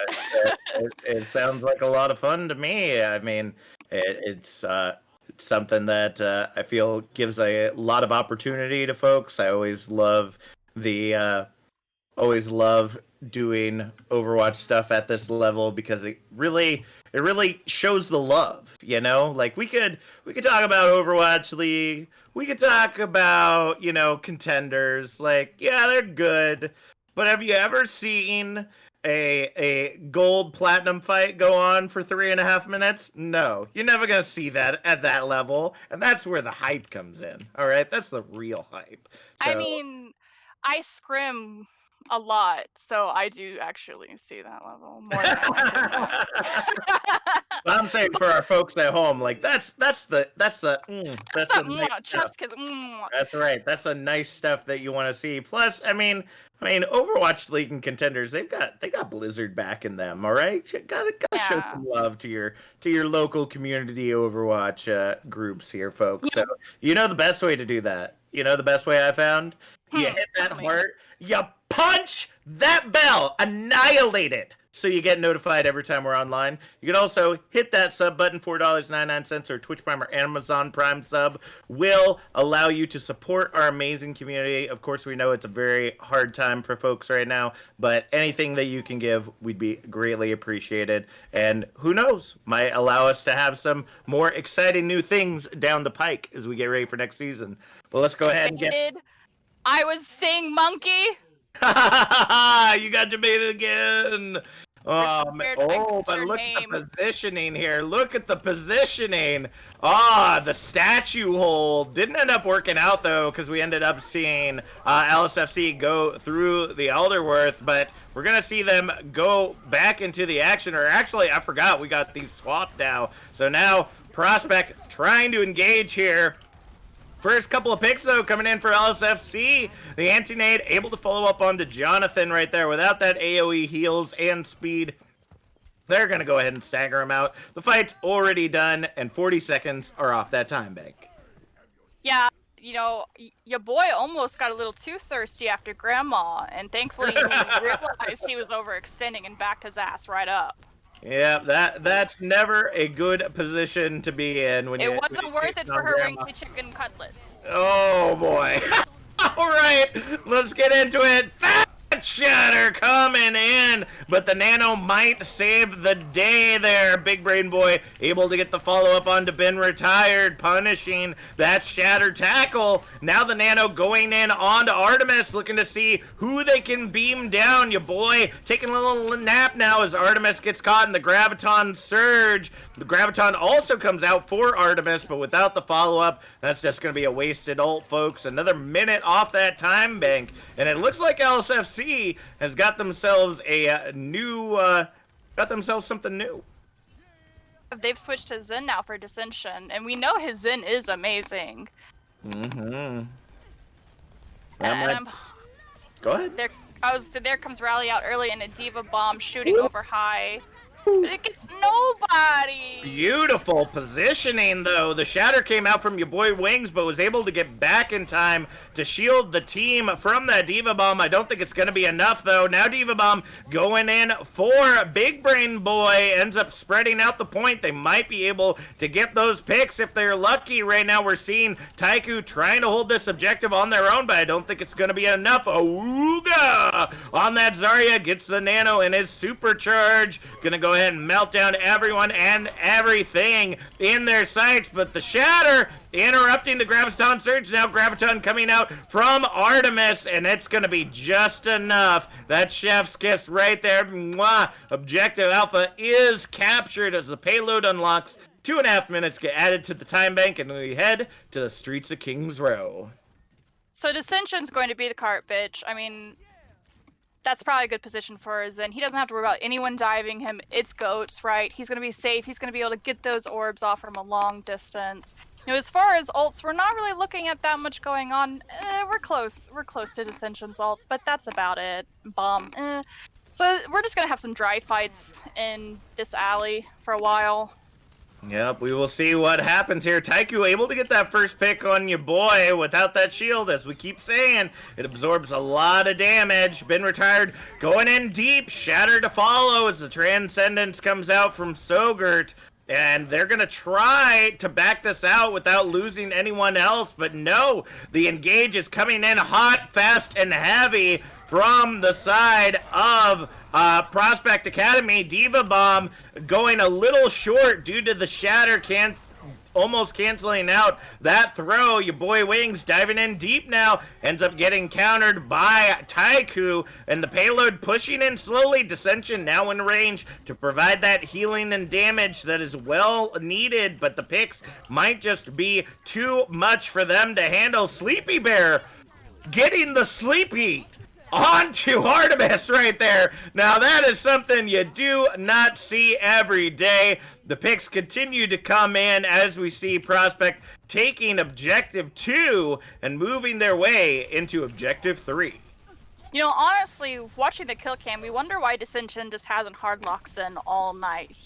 it sounds like a lot of fun to me. I mean, it's something that I feel gives a lot of opportunity to folks. I always love doing Overwatch stuff at this level because it really shows the love, you know? Like we could talk about Overwatch League, we could talk about, you know, contenders. Like, yeah, they're good. But have you ever seen a gold platinum fight go on for 3.5 minutes? No, you're never gonna see that at that level, and that's where the hype comes in. All right, that's the real hype. So, I mean, I scrim a lot, so I do actually see that level more than I like. I'm saying for our folks at home, like that's the That's the nice stuff. chef's kiss. That's right. That's the nice stuff that you want to see. Plus, I mean, Overwatch League and contenders, they got Blizzard back in them. All right, gotta show Yeah. some love to your local community Overwatch groups here, folks. So you know the best way to do that. You know the best way I found. You hit that tell me. heart. You punch that bell. Annihilate it. So you get notified every time we're online. You can also hit that sub button, $4.99, or Twitch Prime or Amazon Prime sub will allow you to support our amazing community. Of course, we know it's a very hard time for folks right now, but anything that you can give, we'd be greatly appreciated. And who knows, might allow us to have some more exciting new things down the pike as we get ready for next season. But let's go ahead and get... I was saying monkey. You got debated again. But look name. at the positioning here. Look at the positioning. The statue hold didn't end up working out though, because we ended up seeing LSFC go through the Elderworth, but we're gonna see them go back into the action. Or actually, I forgot we got these swapped now. So now Prospect trying to engage here. First couple of picks, though, coming in for LSFC. The anti-nade able to follow up onto Jonathan right there. Without that AoE heals and speed, they're going to go ahead and stagger him out. The fight's already done, and 40 seconds are off that time bank. Yeah, you know, your boy almost got a little too thirsty after Grandma, and thankfully he realized he was overextending and backed his ass right up. Yeah, that's never a good position to be in. It wasn't worth it for her wrinkly chicken cutlets. Oh boy! All right, let's get into it. Fat Shatter coming in, but the Nano might save the day there. Big Brain Boy able to get the follow-up onto Ben Retired, punishing that Shatter tackle. Now the Nano going in onto Artemis, looking to see who they can beam down. Your boy taking a little nap now as Artemis gets caught in the Graviton Surge. The Graviton also comes out for Artemis, but without the follow-up, that's just going to be a wasted ult, folks. Another minute off that time bank, and it looks like LSFC has got themselves a something new. They've switched to Zen now for Dissension, and we know his Zen is amazing. Mm-hmm. And I'm Go ahead. there comes Rally out early and a Diva bomb shooting over high. But it gets nobody! Beautiful positioning, though. The shatter came out from your boy Wings, but was able to get back in time to shield the team from that Diva Bomb. I don't think it's going to be enough, though. Now Diva Bomb going in for Big Brain Boy. Ends up spreading out the point. They might be able to get those picks if they're lucky. Right now we're seeing Taiku trying to hold this objective on their own, but I don't think it's going to be enough. Ooga! On that Zarya, gets the Nano in his supercharge. Gonna go ahead and melt down everyone and everything in their sights, but the shatter interrupting the Graviton surge. Now Graviton coming out from Artemis, and it's gonna be just enough. That chef's kiss right there. Mwah. Objective Alpha is captured as the payload unlocks. 2.5 minutes get added to the time bank, and we head to the streets of Kings Row. So Dissension's going to be the cart bitch. I mean, that's probably a good position for Zen. He doesn't have to worry about anyone diving him. It's goats, right? He's going to be safe. He's going to be able to get those orbs off from a long distance. You know, as far as ults, we're not really looking at that much going on. We're close. We're close to Dissension's ult, but that's about it. Bomb. So we're just going to have some dry fights in this alley for a while. Yep, we will see what happens here. Taiku able to get that first pick on your boy without that shield, as we keep saying. It absorbs a lot of damage. Been retired, going in deep. Shatter to follow as the Transcendence comes out from Sogurt. And they're going to try to back this out without losing anyone else. But no, the engage is coming in hot, fast, and heavy from the side of Prospect Academy. Diva Bomb going a little short due to the shatter almost canceling out that throw. Your boy Wings diving in deep now, ends up getting countered by Taiku, and the payload pushing in slowly. Dissension now in range to provide that healing and damage that is well needed, but the picks might just be too much for them to handle. Sleepy Bear getting the sleepy onto Artemis right there. Now that is something you do not see every day. The picks continue to come in as we see Prospect taking objective 2 and moving their way into objective 3. You know, honestly, watching the kill cam, we wonder why Dissension just hasn't hard locks in all night.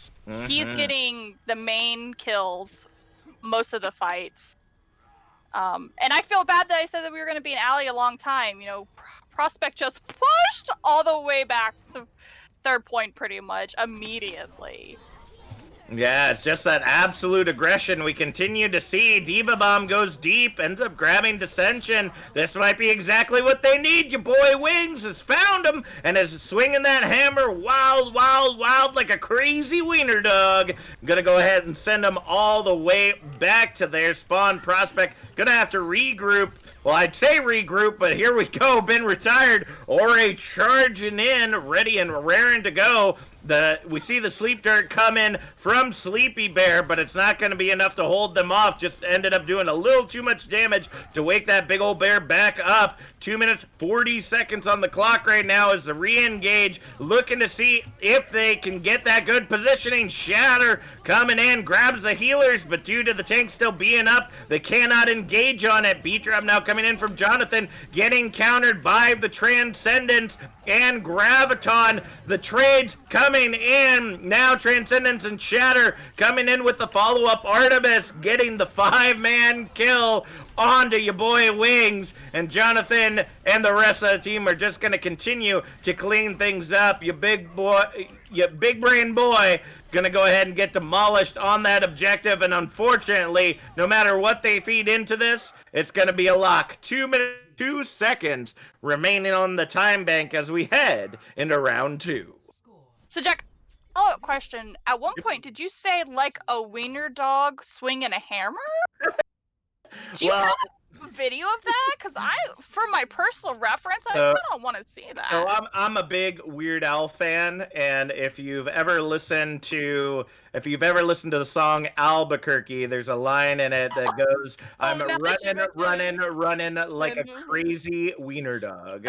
He's getting the main kills most of the fights. And I feel bad that I said that we were going to be in alley a long time. You know, Prospect just pushed all the way back to third point pretty much immediately. Yeah, it's just that absolute aggression we continue to see. Diva Bomb goes deep, ends up grabbing Dissension. This might be exactly what they need. Your boy Wings has found him and is swinging that hammer wild, wild, wild like a crazy wiener dog. Gonna go ahead and send them all the way back to their spawn. Prospect gonna have to regroup. Well, I'd say regroup, but here we go. Been retired. Ore charging in, ready and raring to go. We see the sleep dirt come in from Sleepy Bear, but it's not going to be enough to hold them off. Just ended up doing a little too much damage to wake that big old bear back up. 2 minutes, 40 seconds on the clock right now as the re-engage, looking to see if they can get that good positioning. Shatter coming in, grabs the healers, but due to the tank still being up, they cannot engage on it. Beat Drum now coming in from Jonathan, getting countered by the Transcendence and Graviton. The trades coming in. Now Transcendence and Shatter coming in with the follow-up. Artemis getting the 5-man kill onto your boy Wings, and Jonathan and the rest of the team are just going to continue to clean things up. Your big brain boy gonna go ahead and get demolished on that objective, and unfortunately, no matter what they feed into this, it's gonna be a lock. 2 minutes, 2 seconds remaining on the time bank as we head into round 2. So Jack, question. At one point, did you say like a wiener dog swinging a hammer? Do you Well, have have a video of that? Because for my personal reference, I kind of want to see that. So I'm a big Weird Al fan, and if you've ever listened to the song Albuquerque, there's a line in it that goes, "I'm now that you mention it. running like a crazy wiener dog."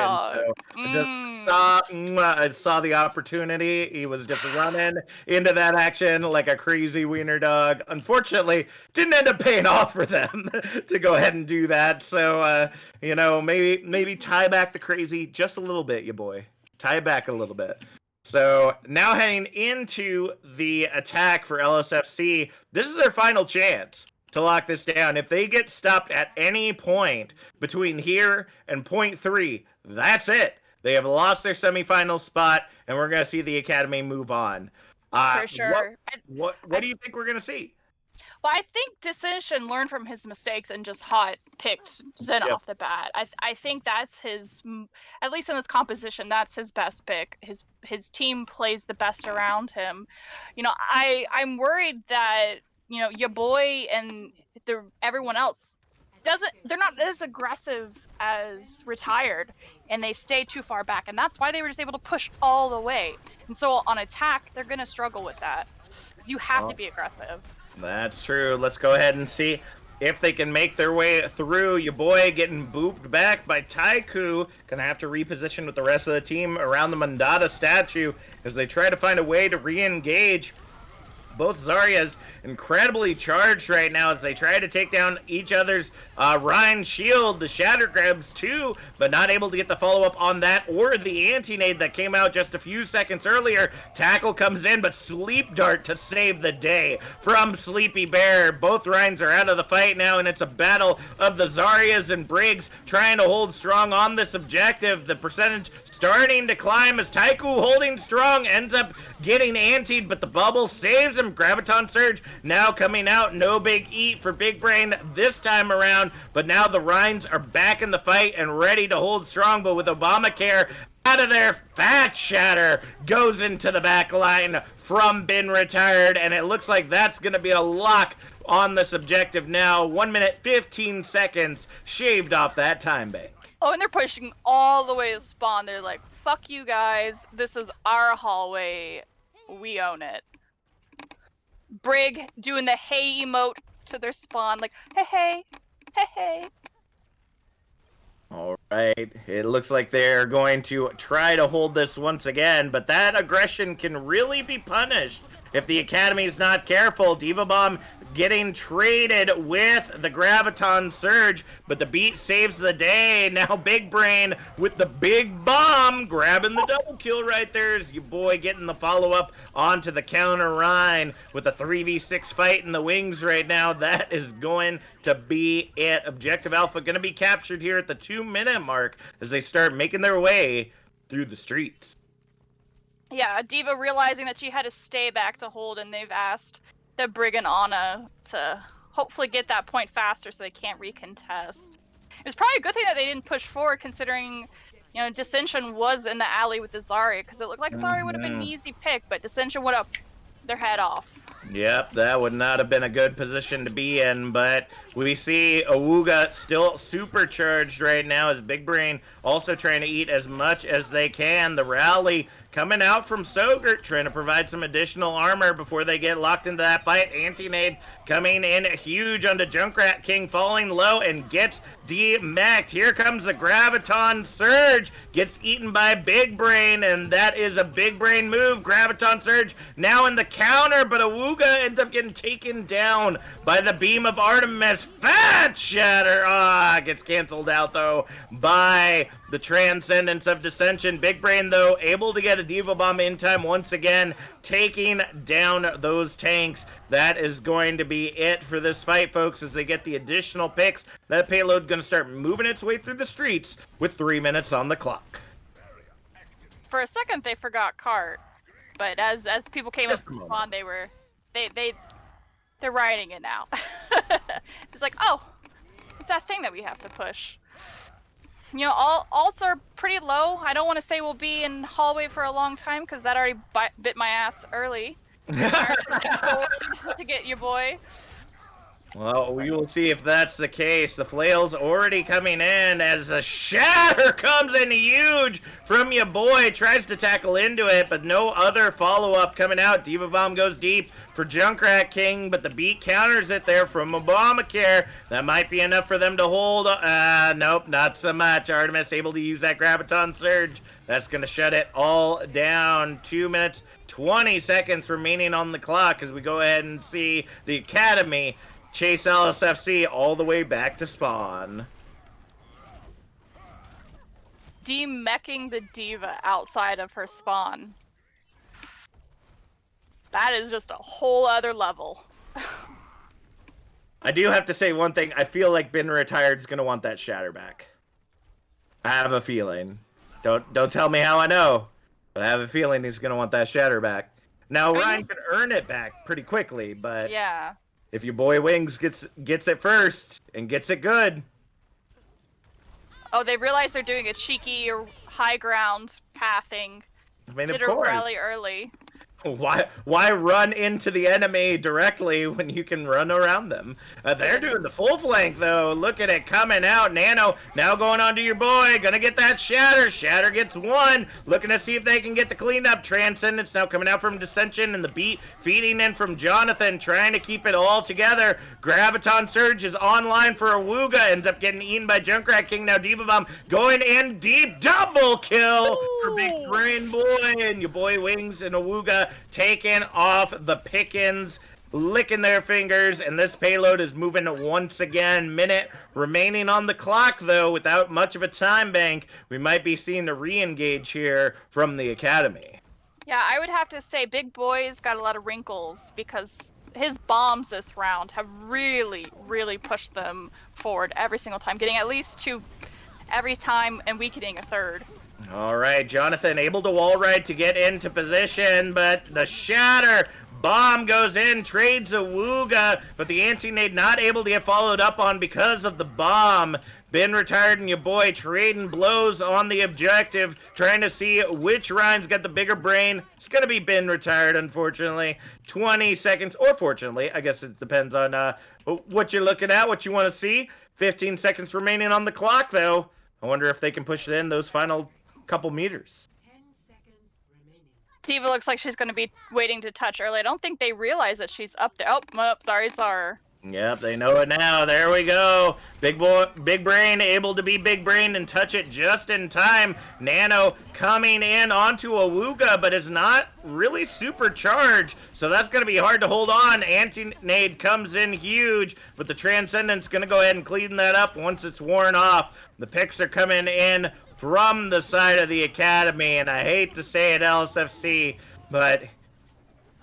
And Dog. I saw the opportunity. He was just running into that action like a crazy wiener dog. Unfortunately, didn't end up paying off for them to go ahead and do that. So maybe tie back the crazy just a little bit, you boy. Tie it back a little bit. So now heading into the attack for LSFC, this is their final chance to lock this down. If they get stopped at any point between here and point 3, that's it. They have lost their semifinal spot, and we're going to see the Academy move on. For sure. What do you think we're going to see? Well, I think Dissension learned from his mistakes and just hot picked Zen off the bat. I think that's his, at least in this composition, that's his best pick. His team plays the best around him. I'm worried that your boy and everyone else they're not as aggressive as Retired, and they stay too far back, and that's why they were just able to push all the way. And so on attack, they're gonna struggle with that because you have to be aggressive. That's true. Let's go ahead and see if they can make their way through. Your boy getting booped back by Taiku. Gonna have to reposition with the rest of the team around the Mandata statue as they try to find a way to re-engage. Both Zarya's incredibly charged right now as they try to take down each other's Rhine shield. The Shatter grabs too, but not able to get the follow-up on that or the anti-nade that came out just a few seconds earlier. Tackle comes in, but Sleep Dart to save the day from Sleepy Bear. Both Rhines are out of the fight now, and it's a battle of the Zaryas and Briggs trying to hold strong on this objective. The percentage starting to climb as Taiku, holding strong, ends up getting antied, but the bubble saves him. Graviton Surge now coming out. No big eat for Big Brain this time around, but now the Rhines are back in the fight and ready to hold strong. But with Obamacare out of there, Fat Shatter goes into the back line from Bin Retired, and it looks like that's going to be a lock on this objective now. 1 minute, 15 seconds shaved off that time bank. Oh, and they're pushing all the way to spawn. They're like, fuck you guys. This is our hallway. We own it. Brig doing the hey emote to their spawn, like, hey. All right, it looks like they're going to try to hold this once again, but that aggression can really be punished if the Academy's not careful. Diva Bomb getting traded with the Graviton Surge, but the beat saves the day. Now Big Brain with the big bomb, grabbing the double kill right there. Is your boy getting the follow-up onto the counter Rhine with a 3v6 fight in the wings right now. That is going to be it. Objective Alpha going to be captured here at the 2-minute mark as they start making their way through the streets. Yeah, Diva realizing that she had to stay back to hold, and they've asked the Brig and Ana to hopefully get that point faster so they can't recontest. It was probably a good thing that they didn't push forward, considering, Dissension was in the alley with the Zarya, because it looked like Zarya would have been an easy pick, but Dissension would have their head off. Yep, that would not have been a good position to be in, but we see Awuga still supercharged right now as Big Brain also trying to eat as much as they can. The rally coming out from Sogurt, trying to provide some additional armor before they get locked into that fight. Anti-nade coming in huge onto Junkrat King, falling low and gets demeched. Here comes the Graviton Surge, gets eaten by Big Brain, and that is a Big Brain move. Graviton Surge now in the counter, but Awuga ends up getting taken down by the Beam of Artemis. Fat Shatter! Gets canceled out though by the Transcendence of Dissension. Big Brain though able to get a Diva Bomb in time once again, taking down those tanks. That is going to be it for this fight, folks, as they get the additional picks. That payload going to start moving its way through the streets with 3 minutes on the clock. For a second, they forgot Cart, but as people came up from spawn, they're riding it now. It's like, oh, it's that thing that we have to push. All alts are pretty low. I don't want to say we'll be in hallway for a long time because that already bit my ass early. To get your boy. Well, we will see if that's the case. The flail's already coming in as a shatter comes in huge from your boy. Tries to tackle into it, but no other follow-up coming out. Diva Bomb goes deep for Junkrat King, but the beat counters it there from Obamacare. That might be enough for them to hold. Nope, not so much. Artemis able to use that Graviton Surge. That's going to shut it all down. 2 minutes, 20 seconds remaining on the clock as we go ahead and see the Academy chase LSFC all the way back to spawn. De-meching the diva outside of her spawn. That is just a whole other level. I do have to say one thing. I feel like Ben Retired's going to want that shatter back. I have a feeling. Don't tell me how I know, but I have a feeling he's going to want that shatter back. Now, Ryan can earn it back pretty quickly, but yeah. If your boy Wings gets it first and gets it good. Oh, they realize they're doing a cheeky or high ground pathing. I mean, Did of a course. rally early. Why run into the enemy directly when you can run around them? They're doing the full flank, though. Look at it coming out. Nano now going on to your boy. Gonna get that shatter. Shatter gets one. Looking to see if they can get the cleanup. Transcendence now coming out from Dissension, and the beat feeding in from Jonathan, trying to keep it all together. Graviton Surge is online for Awuga. Ends up getting eaten by Junkrat King. Now Diva Bomb going in deep. Double kill for Big Brain Boy. And your boy Wings and Awuga taking off the pickings, licking their fingers, and this payload is moving once again. Minute remaining on the clock, though, without much of a time bank. We might be seeing a re-engage here from the Academy. Yeah, I would have to say Big Boy's got a lot of wrinkles because his bombs this round have really, really pushed them forward every single time, getting at least 2 every time and weakening a 3rd. All right, Jonathan able to wall ride to get into position, but the shatter bomb goes in, trades Awuga, but the anti-nade not able to get followed up on because of the bomb. Ben Retired and your boy trading blows on the objective, trying to see which Ryan's got the bigger brain. It's going to be Ben Retired, unfortunately. 20 seconds, or fortunately, I guess it depends on what you're looking at, what you want to see. 15 seconds remaining on the clock, though. I wonder if they can push it in those final couple meters. 10 seconds remaining. Diva looks like she's going to be waiting to touch early. I don't think they realize that she's up there. Oh, sorry. Yep, they know it now. There we go. Big brain able to be big brain and touch it just in time. Nano coming in onto Awuga, but is not really supercharged, so that's going to be hard to hold on. Anti-nade comes in huge, but the Transcendent's going to go ahead and clean that up once it's worn off. The picks are coming in from the side of the Academy, and I hate to say it, LSFC, but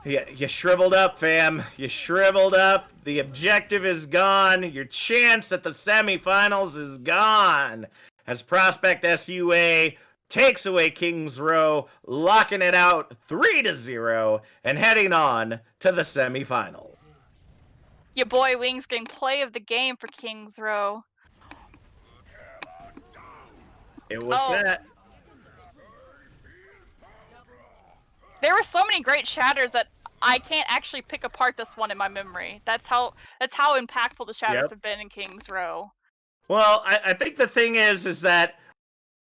you shriveled up, fam. You shriveled up. The objective is gone. Your chance at the semifinals is gone. As Prospect SUA takes away Kings Row, locking it out 3-0 and heading on to the semifinal. Your boy Wings getting play of the game for Kings Row. It was that. There were so many great shatters that I can't actually pick apart this one in my memory. That's how impactful the shatters have been in Kings Row. Well, I think the thing is that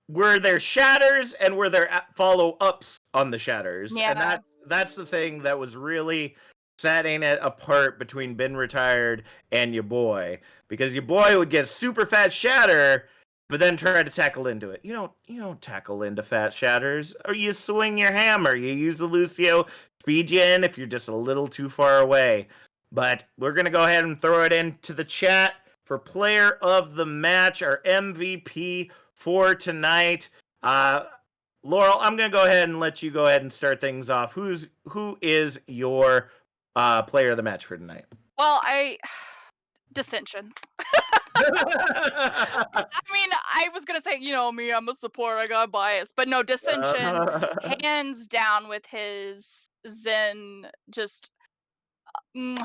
were there shatters and were there follow-ups on the shatters? Yeah. And that's the thing that was really setting it apart between Ben Retired and your boy. Because your boy would get super fat shatter, but then try to tackle into it. You don't tackle into fat shatters. Or you swing your hammer. You use the Lucio, speed you in if you're just a little too far away. But we're going to go ahead and throw it into the chat for player of the match, our MVP for tonight. Laurel, I'm going to go ahead and let you go ahead and start things off. Who is your player of the match for tonight? Well, Dissension. I mean, I was gonna say, me, I'm a support, I got bias, but no, Dissension, hands down with his Zen, just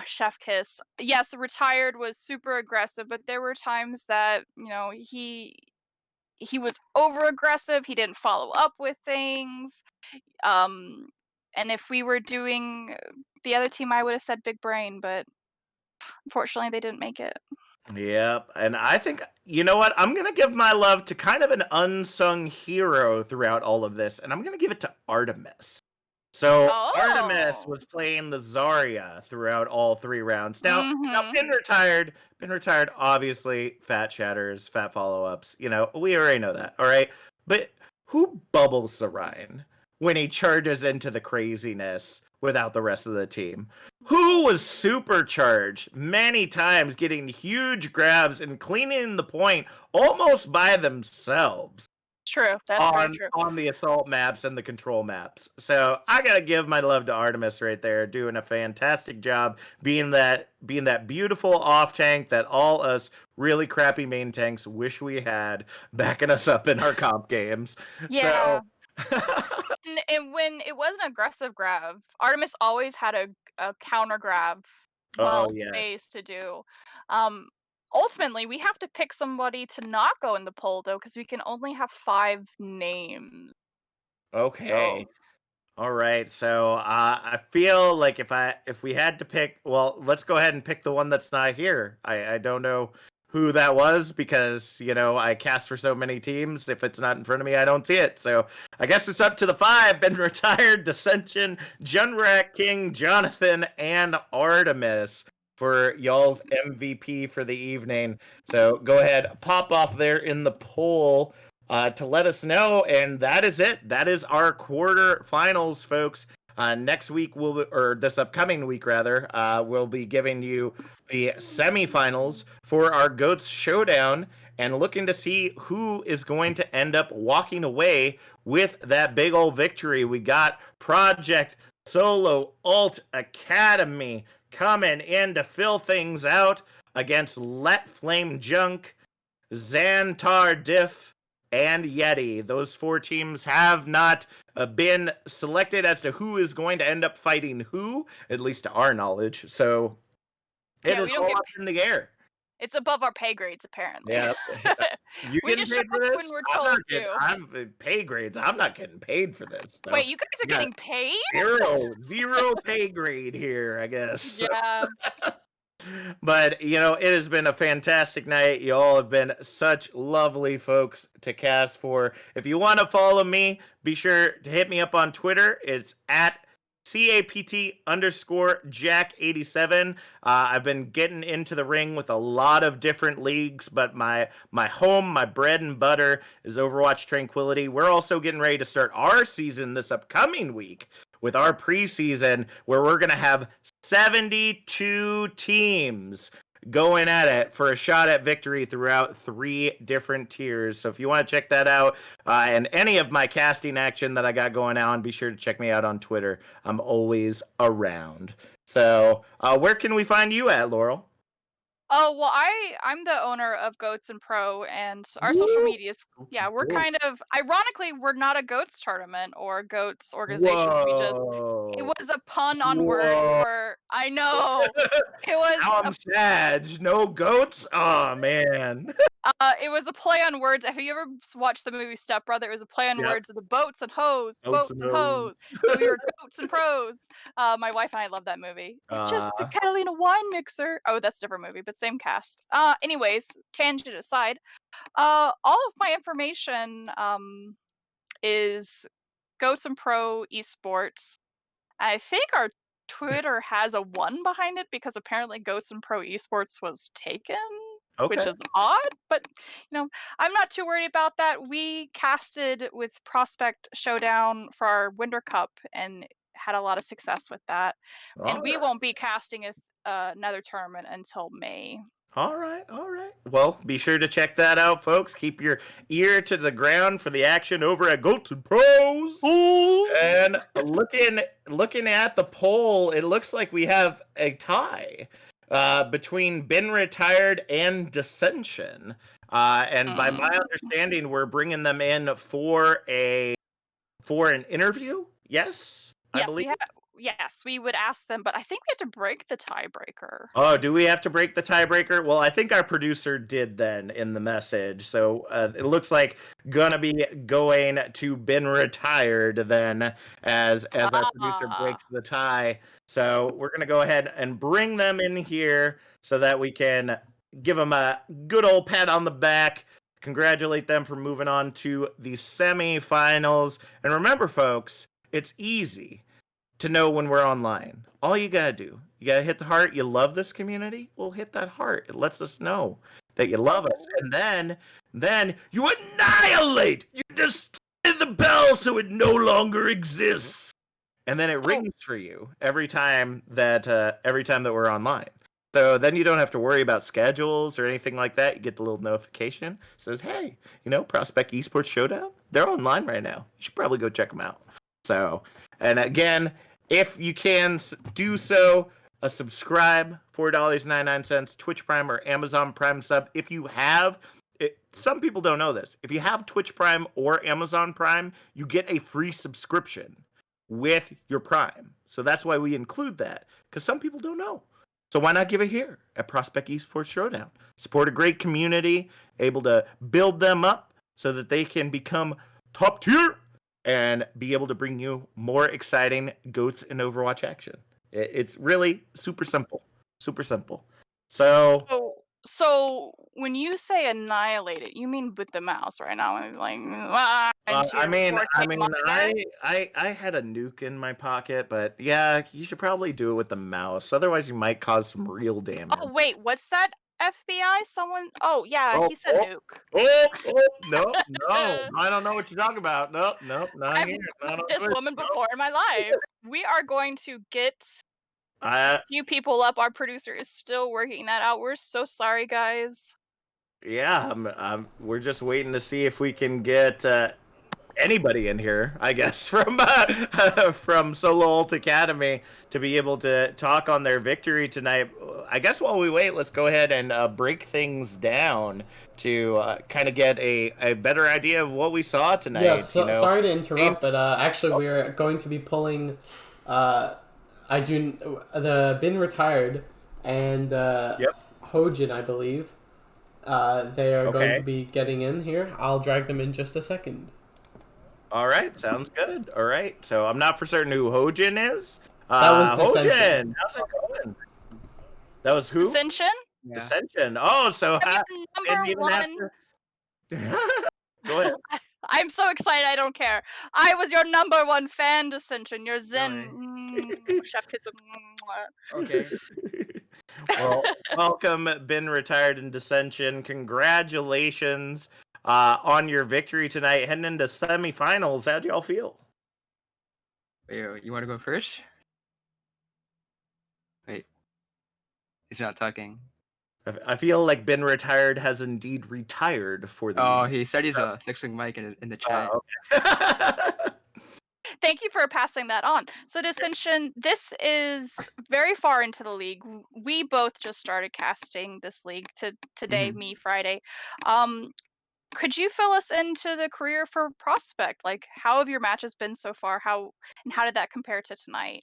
chef kiss. Yes, Retired was super aggressive, but there were times that he was over aggressive. He didn't follow up with things. And if we were doing the other team, I would have said Big Brain, but Unfortunately, they didn't make it. Yep. And I think, you know what? I'm going to give my love to kind of an unsung hero throughout all of this, and I'm going to give it to Artemis. So Artemis Oh. was playing the Zarya throughout all 3 rounds. Now Mm-hmm. been retired, obviously, fat shatters, fat follow-ups. We already know that, all right? But who bubbles Orion when he charges into the craziness without the rest of the team? Who was supercharged many times, getting huge grabs and cleaning the point almost by themselves True. That's very on true. on the assault maps and the control maps? So I gotta give my love to Artemis right there, doing a fantastic job being that beautiful off tank that all us really crappy main tanks wish we had, backing us up in our comp games. Yeah. So And when it was an aggressive grab, Artemis always had a counter grab oh well yes. spaced to do. Um, Ultimately, we have to pick somebody to not go in the poll though, because we can only have 5 names. So Okay. All right, so I feel like if we had to pick, well, let's go ahead and pick the one that's not here. I don't know who that was because I cast for so many teams. If it's not in front of me, I don't see it. So I guess it's up to the 5: been retired, Dissension, Junrak King, Jonathan, and Artemis for y'all's MVP for the evening. So go ahead, pop off there in the poll to let us know. And that is it. That is our quarterfinals, folks. Next week, or this upcoming week, rather, we'll be giving you the semifinals for our Goats Showdown and looking to see who is going to end up walking away with that big old victory. We got Project Solo Alt Academy coming in to fill things out against Let Flame Junk, Xantar Diff, and Yeti. Those 4 teams have not been selected as to who is going to end up fighting who, at least to our knowledge. So it yeah, is we don't all get. up in the air. It's above our pay grades apparently. Yeah. You We getting just show paid for up this? when we're I'm told not getting. to. I'm pay grades. I'm not getting paid for this. So Wait, you guys are we got getting paid? zero pay grade here, I guess. Yeah. But it has been a fantastic night. You all have been such lovely folks to cast for. If you want to follow me, be sure to hit me up on Twitter. It's at CAPT_Jack87. I've been getting into the ring with a lot of different leagues, but my home, my bread and butter is Overwatch Tranquility. We're also getting ready to start our season this upcoming week with our preseason, where we're going to have 72 teams going at it for a shot at victory throughout 3 different tiers. So if you want to check that out and any of my casting action that I got going on, be sure to check me out on Twitter. I'm always around. So where can we find you at, Laurel? Oh, well, I'm the owner of Goats and Pro, and our social Woo! medias. Yeah, we're kind of ironically we're not a goats tournament or a goats organization. It Whoa. was a pun on words Whoa. for I know. It was Now a I'm sad. No goats? Oh, man. it was a play on words. Have you ever watched the movie Step Brother? It was a play on Yep. words of the boats and hoes, Goats boats and no. hoes. So we were goats and pros. My wife and I love that movie. It's just the Uh, Catalina wine mixer. Oh, that's a different movie, but same cast. Anyways, tangent aside, all of my information is Goats and Pro Esports. I think our Twitter has a 1 behind it because apparently Ghosts and Pro Esports was taken, which okay. is odd, but I'm not too worried about that. We casted with Prospect Showdown for our Winter Cup and had a lot of success with that. And All we right. won't be casting another tournament until May. All right, all right. Well, be sure to check that out, folks. Keep your ear to the ground for the action over at Goats and Pros. And looking at the poll, it looks like we have a tie between Been Retired and Dissension. And by my Mm. understanding, we're bringing them in for an interview. Yes, I Yes, believe. yes, we would ask them, but I think we have to break the tiebreaker. Oh, do we have to break the tiebreaker? Well, I think our producer did then in the message. So it looks like gonna be going to Been Retired then as our producer Ah. breaks the tie. So we're gonna go ahead and bring them in here so that we can give them a good old pat on the back, congratulate them for moving on to the semifinals. And remember, folks, it's easy to know when we're online. All you gotta do, you gotta hit the heart. You love this community? Well, hit that heart. It lets us know that you love us. And then you annihilate. You destroy the bell so it no longer exists. And then it rings for you every time that we're online. So then you don't have to worry about schedules or anything like that. You get the little notification. It says, hey, Prospect Esports Showdown, they're online right now. You should probably go check them out. So, and again, if you can do so, a subscribe, $4.99, Twitch Prime or Amazon Prime sub. If you have, some people don't know this. If you have Twitch Prime or Amazon Prime, you get a free subscription with your Prime. So that's why we include that, because some people don't know. So why not give it here at Prospect Esports Showdown? Support a great community, able to build them up so that they can become top tier and be able to bring you more exciting GOATs and Overwatch action. It's really super simple. Super simple. So when you say annihilate it, you mean with the mouse right now? Like, I had a nuke in my pocket, but yeah, you should probably do it with the mouse. Otherwise, you might cause some real damage. Oh wait, what's that? FBI? Someone? Oh yeah, he said nuke. No, I don't know what you're talking about. Nope, not I've here. met this woman before in my life. We are going to get a few people up. Our producer is still working that out. We're so sorry, guys. Yeah, we're just waiting to see if we can get anybody in here, I guess, from Solo Ult Academy to be able to talk on their victory tonight. I guess while we wait, let's go ahead and break things down to kind of get a better idea of what we saw tonight. Yeah, sorry to interrupt, but actually we're going to be pulling the Bin Retired and Hojin, I believe. They are going to be getting in here. I'll drag them in just a second. All right, sounds good. All right, so I'm not for certain who Hojin is. That was Dissension. Hojin, how's it going? That was who? Dissension? Yeah. Dissension. Oh, so number one. Go ahead. I'm so excited, I don't care. I was your number one fan, Dissension. Your Zen. Chef kiss. Okay. Well, welcome, Bin Retired and Dissension. Congratulations on your victory tonight, heading into semifinals. How'd y'all feel? Wait, you want to go first? Wait, he's not talking. I feel like Bin Retired has indeed retired for the. Oh, he said he's fixing mic in the chat. Okay. Thank you for passing that on. So, Dissension, this is very far into the league. We both just started casting this league today, me, Friday. Could you fill us into the career for Prospect? Like, how have your matches been so far? How did that compare to tonight?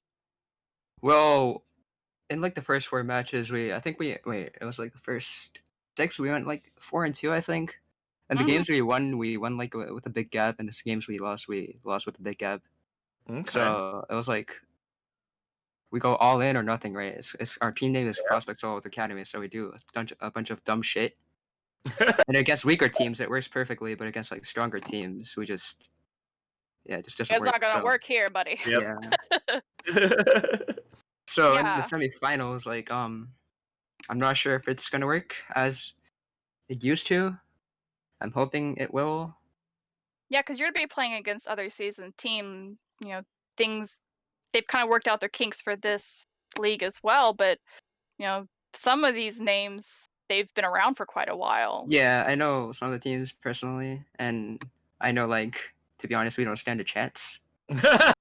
Well, in like the first 4 matches, it was like the first 6, we went like 4-2, I think. And the games we won like with a big gap, and the games we lost with a big gap. Okay. So it was like we go all in or nothing, right? It's our team name is Prospect Solo Ult Academy, so we do a bunch of dumb shit. And against weaker teams, it works perfectly, but against like stronger teams, we just just doesn't work. It's not gonna work here, buddy. Yep. Yeah. So in the semifinals, like I'm not sure if it's gonna work as it used to. I'm hoping it will. Yeah, because you're gonna be playing against other seasoned team. Things they've kind of worked out their kinks for this league as well. But some of these names they've been around for quite a while. Yeah, I know some of the teams personally, and I know, like, to be honest, we don't stand a chance. Have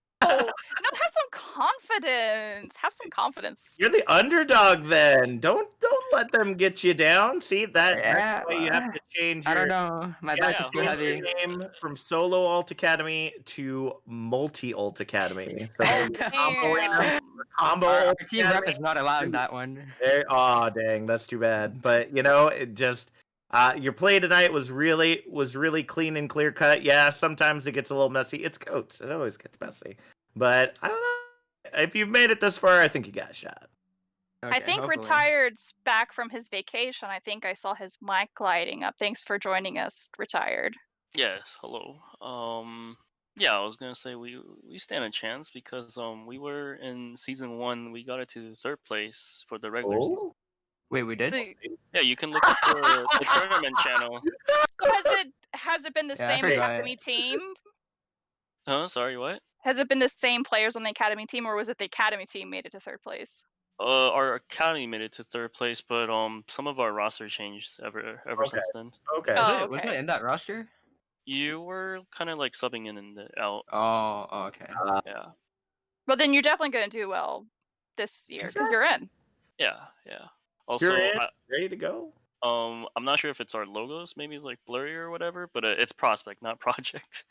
some confidence. Have some confidence. You're the underdog, then. Don't let them get you down. See that's why you have to change. I don't know. My back is too heavy. Name from Solo Ult Academy to Multi Ult Academy. So combo. Our team rep is not allowed that one. Oh dang, that's too bad. But it just your play tonight was really clean and clear cut. Yeah, sometimes it gets a little messy. It's GOATs. It always gets messy. But I don't know. If you've made it this far, I think you got a shot. I think hopefully. Retired's back from his vacation. I think I saw his mic lighting up. Thanks for joining us, Retired. Yes, hello. Yeah, I was gonna say we stand a chance because we were in season 1. We got it to 3rd place for the regular season. Oh, Wait, we did? So, Yeah, you can look up the tournament channel. so has it been the Yeah, I same forgot. academy team? Huh? Sorry, what? Has it been the same players on the academy team, or was it the academy team made it to 3rd place? Our academy made it to 3rd place, but some of our roster changed ever Okay. since then. okay. Oh, Was it okay. in that roster? You were kind of like subbing in and out. Oh, okay. Yeah, Well, then you're definitely going to do well this year because you're in. yeah. You're Also, in, ready to go. I'm not sure if it's our logos, maybe it's like blurry or whatever, but it's Prospect, not Project.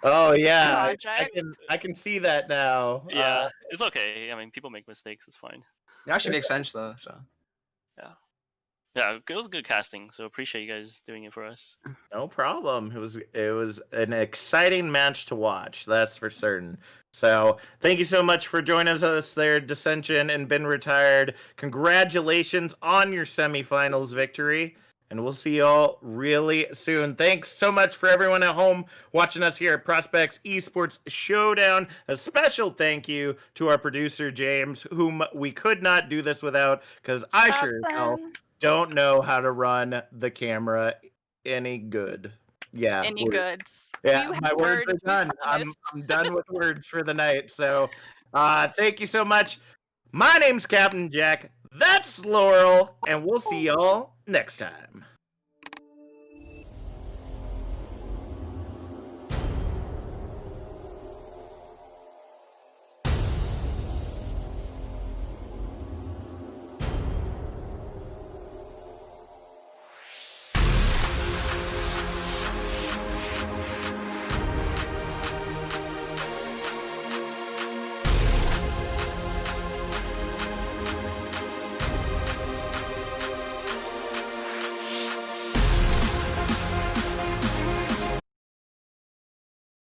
Oh yeah, Project. I can see that now. Yeah, it's okay. I mean, people make mistakes. It's fine. It actually makes sense though. So Yeah, it was good casting. So appreciate you guys doing it for us. No problem. It was an exciting match to watch. That's for certain. So thank you so much for joining us there, Dissension and Been Retired. Congratulations on your semifinals victory. And we'll see y'all really soon. Thanks so much for everyone at home watching us here at Prospects Esports Showdown. A special thank you to our producer, James, whom we could not do this without, because I sure as hell don't know how to run the camera any good. Yeah. Any goods. Yeah, We my have words are we done. I'm promise. done with words for the night. So thank you so much. My name's Captain Jack. That's Laurel, and we'll see y'all next time.